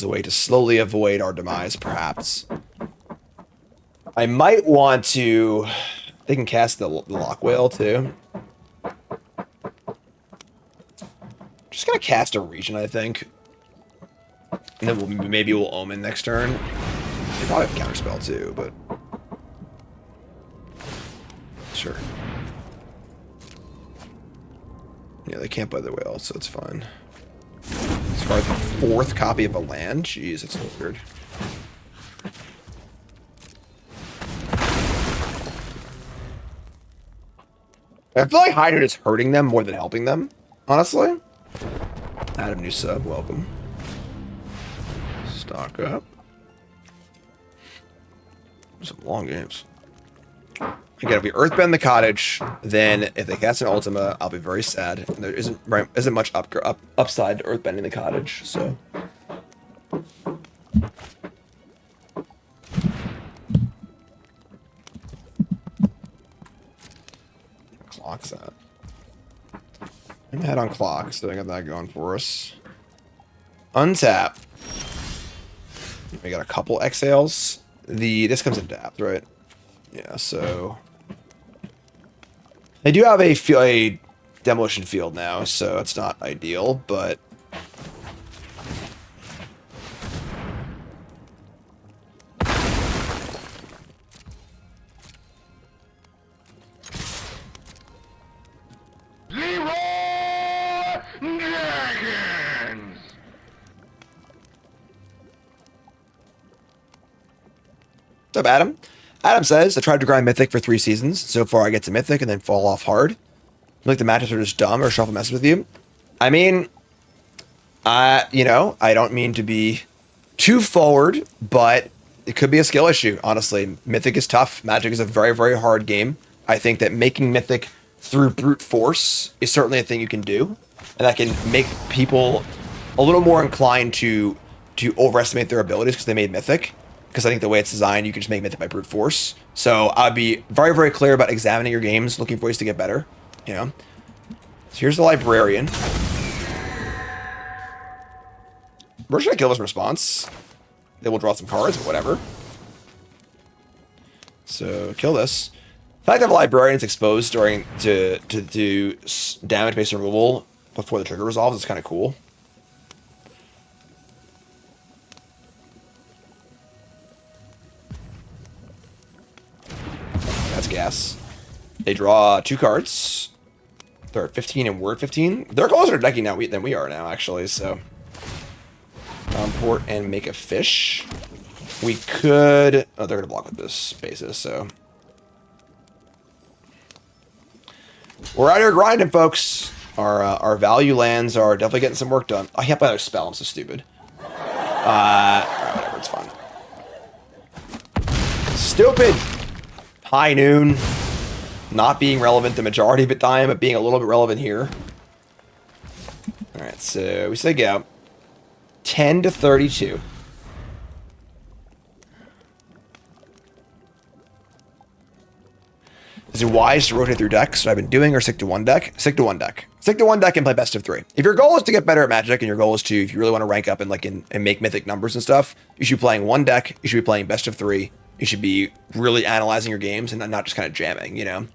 a way to slowly avoid our demise, perhaps. I might want to... They can cast the Lock Whale, too. Just gonna cast a region, I think. And then maybe we'll Omen next turn. They probably have a counterspell, too, but... Sure. Yeah, they can't buy the whale, so it's fine. As far as the 4th copy of a land? Jeez, that's weird. I feel like High Noon is hurting them more than helping them, honestly. Adam, new sub, welcome. Stock up. Some long games. Again, if we Earthbend the cottage, then if they cast an Ultima, I'll be very sad. There isn't much upside to Earthbending the cottage, so. Clock's that. I'm ahead on clock, so I got that going for us. Untap. We got a couple exhales. This comes in tapped, right? Yeah, so they do have a demolition field now, so it's not ideal, but Dragons! What's up, Adam? Adam says, I tried to grind Mythic for 3 seasons. So far, I get to Mythic and then fall off hard. Like the matchups are just dumb or shuffle messes with you. I mean, you know, I don't mean to be too forward, but it could be a skill issue, honestly. Mythic is tough. Magic is a very, very hard game. I think that making Mythic through brute force is certainly a thing you can do. And that can make people a little more inclined to overestimate their abilities because they made Mythic. Because I think the way it's designed, you can just make Mythic by brute force. So I'd be very, very clear about examining your games, looking for ways to get better. You know. So here's the Librarian. We're just gonna kill this response. Then we'll draw some cards, but whatever. So kill this. The fact that the Librarian is exposed to do damage-based removal before the trigger resolves is kind of cool. guess. They draw 2 cards. They're at 15 and we're at 15. They're closer to decking now than we are now, actually, so. Port and make a fish. We could... Oh, they're going to block with this basis, so... We're out here grinding, folks. Our value lands are definitely getting some work done. I can't play another spell. I'm so stupid. Alright, whatever. It's fine. Stupid! High noon. Not being relevant the majority of the time, but being a little bit relevant here. Alright, so we say go. 10 to 32. Is it wise to rotate through decks? What I've been doing, or stick to one deck? Stick to one deck. Stick to one deck and play best of 3. If your goal is to get better at Magic, and your goal is to, if you really want to rank up and like and make mythic numbers and stuff, you should be playing one deck. You should be playing best of 3. You should be really analyzing your games and not just kind of jamming, you know.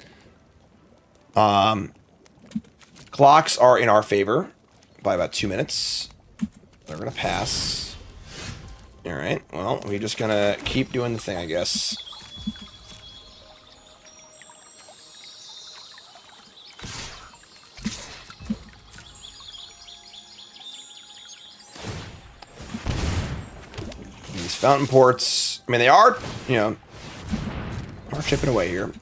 Clocks are in our favor by about 2 minutes. They're gonna pass. All right. Well, we're just gonna keep doing the thing, I guess. These fountain ports, I mean, they are, you know, are chipping away here.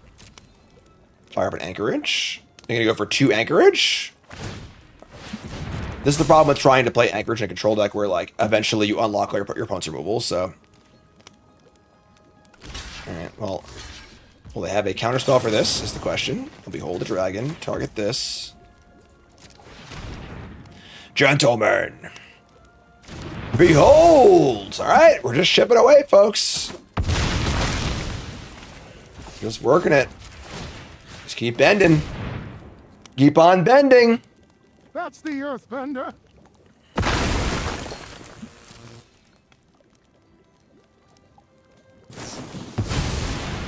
Fire up an anchorage. They're gonna go for 2 anchorage. This is the problem with trying to play anchorage in a control deck, where like eventually you unlock all your opponent's removal. So, all right. Well, will they have a counterspell for this? Is the question. Behold the dragon. Target this. Gentlemen. Behold! All right, we're just shipping away, folks. Just working it. Just keep bending. Keep on bending. That's the Earthbender.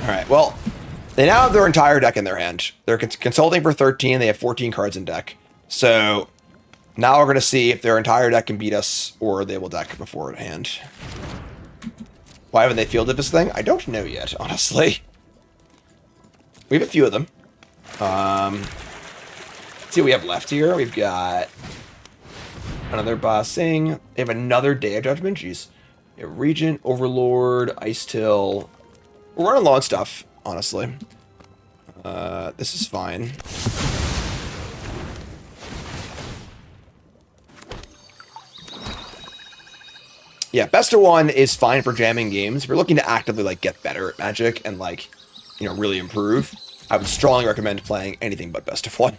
All right, well, they now have their entire deck in their hand. They're consulting for 13. They have 14 cards in deck. So now we're going to see if their entire deck can beat us or they will deck beforehand. Why haven't they fielded this thing? I don't know yet, honestly. We have a few of them. Let's see what we have left here. We've got another Bossing. They have another Day of Judgment. Jeez. We have Regent, Overlord, Ice Till. We're running low on stuff, honestly. This is fine. Yeah, best of 1 is fine for jamming games. If you're looking to actively like get better at Magic and like, you know, really improve, I would strongly recommend playing anything but best of 1.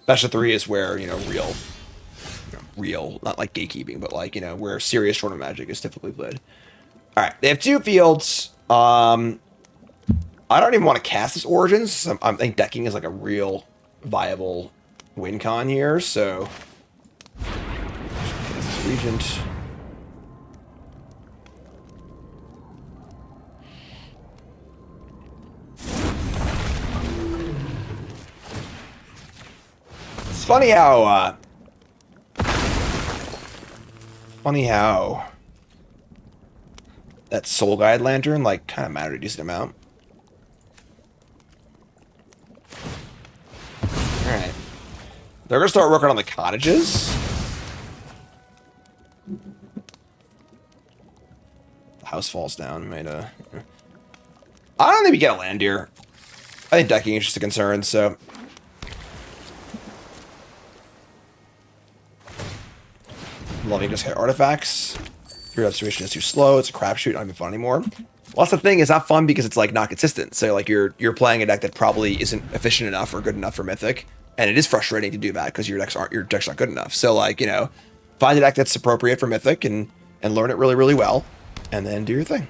Best of 3 is where, you know, real, not like gatekeeping, but like, you know, where serious tournament Magic is typically played. All right, they have 2 fields. I don't even want to cast this Origins. I think decking is like a real viable win con here, so cast this Regent. It's funny how that Soul Guide Lantern like kind of mattered a decent amount. All right, they're gonna start working on the cottages. The house falls down. I don't think we get a land here. I think decking is just a concern. So. Loving just hit artifacts. Your observation is too slow. It's a crapshoot. Not even fun anymore. Well, that's the thing. It's not fun because it's like not consistent. So like you're playing a deck that probably isn't efficient enough or good enough for Mythic, and it is frustrating to do that because your deck's not good enough. So like, you know, find a deck that's appropriate for Mythic and learn it really, really well, and then do your thing.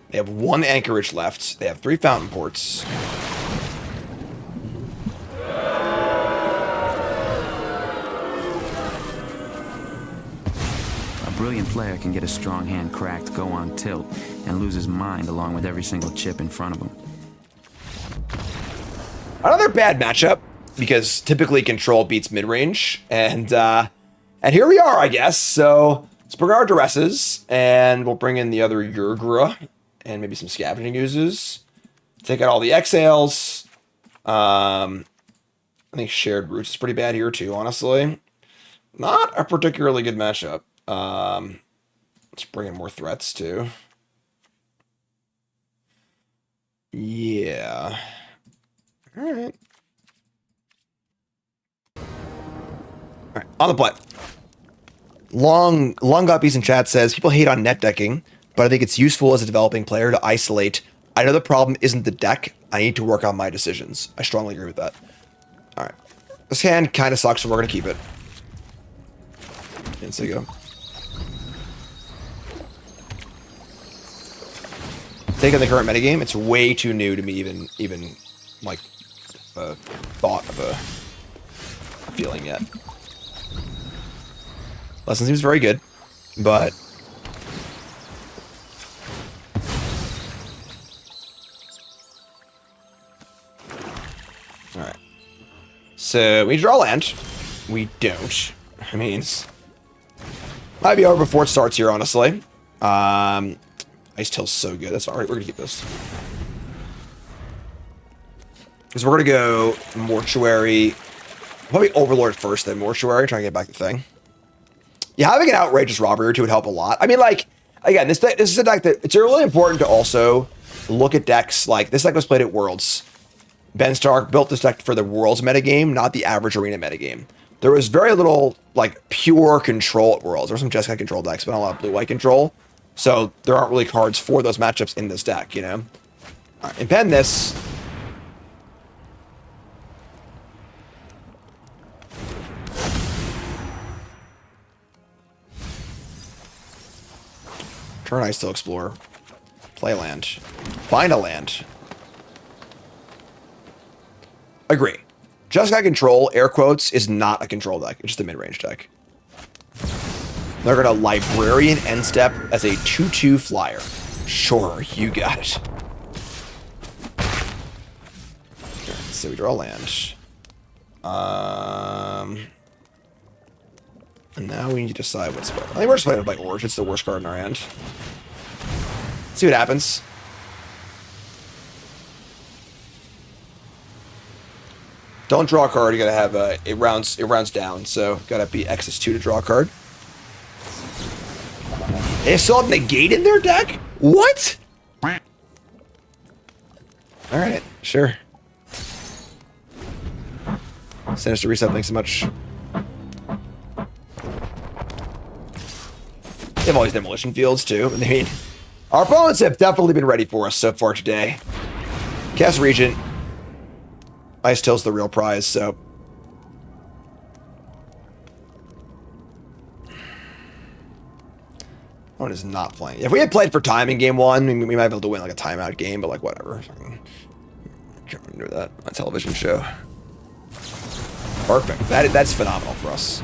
They have 1 anchorage left. They have 3 fountain ports. A brilliant player can get a strong hand cracked, go on tilt, and lose his mind along with every single chip in front of him. Another bad matchup, because typically control beats mid-range, and here we are, I guess. So let's bring our Duresses, and we'll bring in the other Yurgra, and maybe some Scavenging Oozes. Take out all the exhales. I think Shared Roots is pretty bad here too, honestly. Not a particularly good matchup. Let's bring in more threats too. Yeah. All right. All right, on the play. Long Guppies in chat says, people hate on net decking, but I think it's useful as a developing player to isolate. I know the problem isn't the deck. I need to work on my decisions. I strongly agree with that. All right. This hand kind of sucks, so we're going to keep it. And so you go. Taking the current metagame, it's way too new to me even like thought of a feeling yet. Lesson seems very good, but all right. So we draw land. We don't. I mean, might be over before it starts here, honestly. Ice Tail's so good. That's all right. We're gonna keep this. Because we're gonna go Mortuary. Probably Overlord first, then Mortuary. Trying to get back the thing. Yeah, having an outrageous robbery or two would help a lot. I mean, like, again, this is a deck that it's really important to also look at decks. Like, this deck was played at Worlds. Ben Stark built this deck for the Worlds metagame, not the average arena metagame. There was very little, like, pure control at Worlds. There were some Jeskai control decks, but not a lot of blue-white control. So there aren't really cards for those matchups in this deck, you know? All right, impend this. Turn Ice to Explore. Play land. Find a land. Agree. Jeskai Control, air quotes, is not a control deck. It's just a mid-range deck. They're going to Librarian End Step as a 2/2 flyer. Sure, you got it. Okay, so we draw land. And now we need to decide what's better. I think we're just playing by Origin. It's the worst card in our hand. Let's see what happens. Don't draw a card. You gotta have it rounds down. So gotta be X's 2 to draw a card. They still have Negate in their deck? What? Alright, sure. Sinister Reset, thanks so much. They have all these Demolition Fields, too. I mean, our opponents have definitely been ready for us so far today. Cast Regent. Ice Tail's the real prize, so... One is not playing. If we had played for time in game one, we might be able to win like a timeout game, but like whatever. Can't do that on a television show. Perfect. That's phenomenal for us.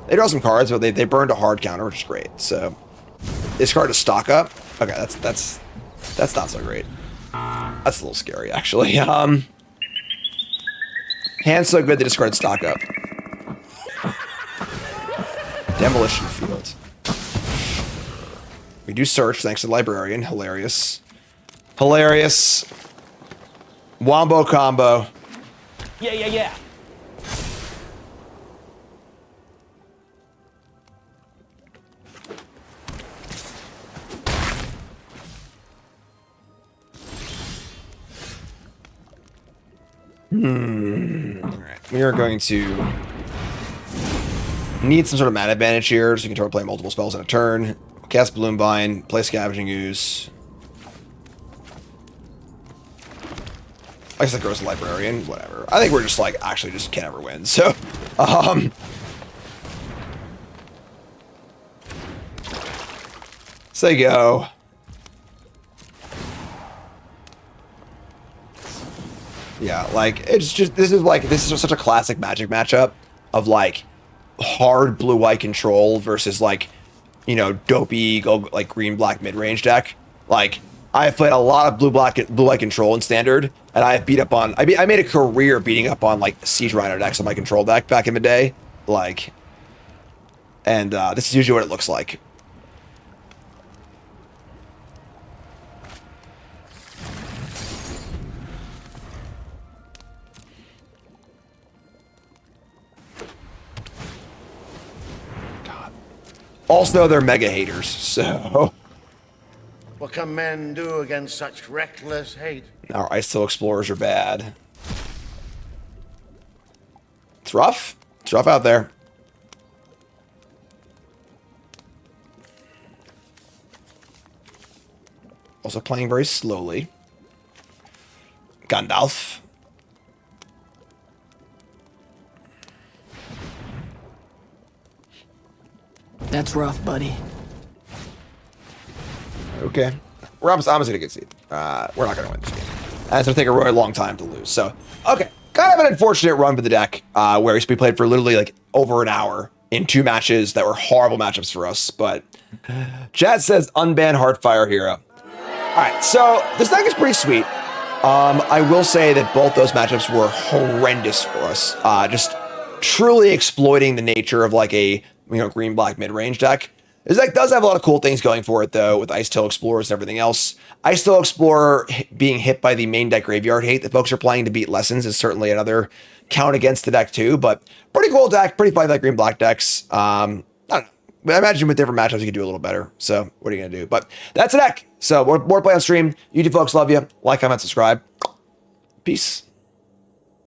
They draw some cards, but they burned a hard counter, which is great. So this card is stock up. Okay, that's not so great. That's a little scary, actually. Hand's so good they discard stock up. Demolition Field. We do search thanks to the Librarian. Hilarious. Hilarious. Wombo combo. Yeah. Alright. We are going to need some sort of mana advantage here, so you can play multiple spells in a turn. Cast Bloombind, play Scavenging Ooze. I guess that goes to Librarian, whatever. I think we're just like, actually just can't ever win, so, say go. Yeah, like, it's just, this is just such a classic Magic matchup of like, hard blue-white control versus like, you know, dopey, like green-black mid-range deck. Like, I've played a lot of blue-white control in Standard, and I've beat up on... I made a career beating up on, like, Siege Rhino decks on my control deck back in the day. Like... And, this is usually what it looks like. Also, they're mega haters, so... What can men do against such reckless hate? Our Ice Tail Explorers are bad. It's rough. It's rough out there. Also playing very slowly. Gandalf. That's rough, buddy. Okay. We're obviously going to get seed. We're not going to win this game. And it's going to take a really long time to lose. So, okay. Kind of an unfortunate run for the deck, where we played for literally like over an hour in 2 matches that were horrible matchups for us. But Chad says unban Heartfire Hero. All right. So this deck is pretty sweet. I will say that both those matchups were horrendous for us. Just truly exploiting the nature of like a green-black mid-range deck. This deck does have a lot of cool things going for it, though, with Ice Tail Explorers and everything else. Ice Tail Explorer being hit by the main deck graveyard hate that folks are playing to beat Lessons is certainly another count against the deck, too. But pretty cool deck, pretty fun like green-black decks. I don't know. I imagine with different matchups, you could do a little better. So what are you going to do? But that's a deck. So more play on stream. You two folks, love you. Like, comment, subscribe. Peace.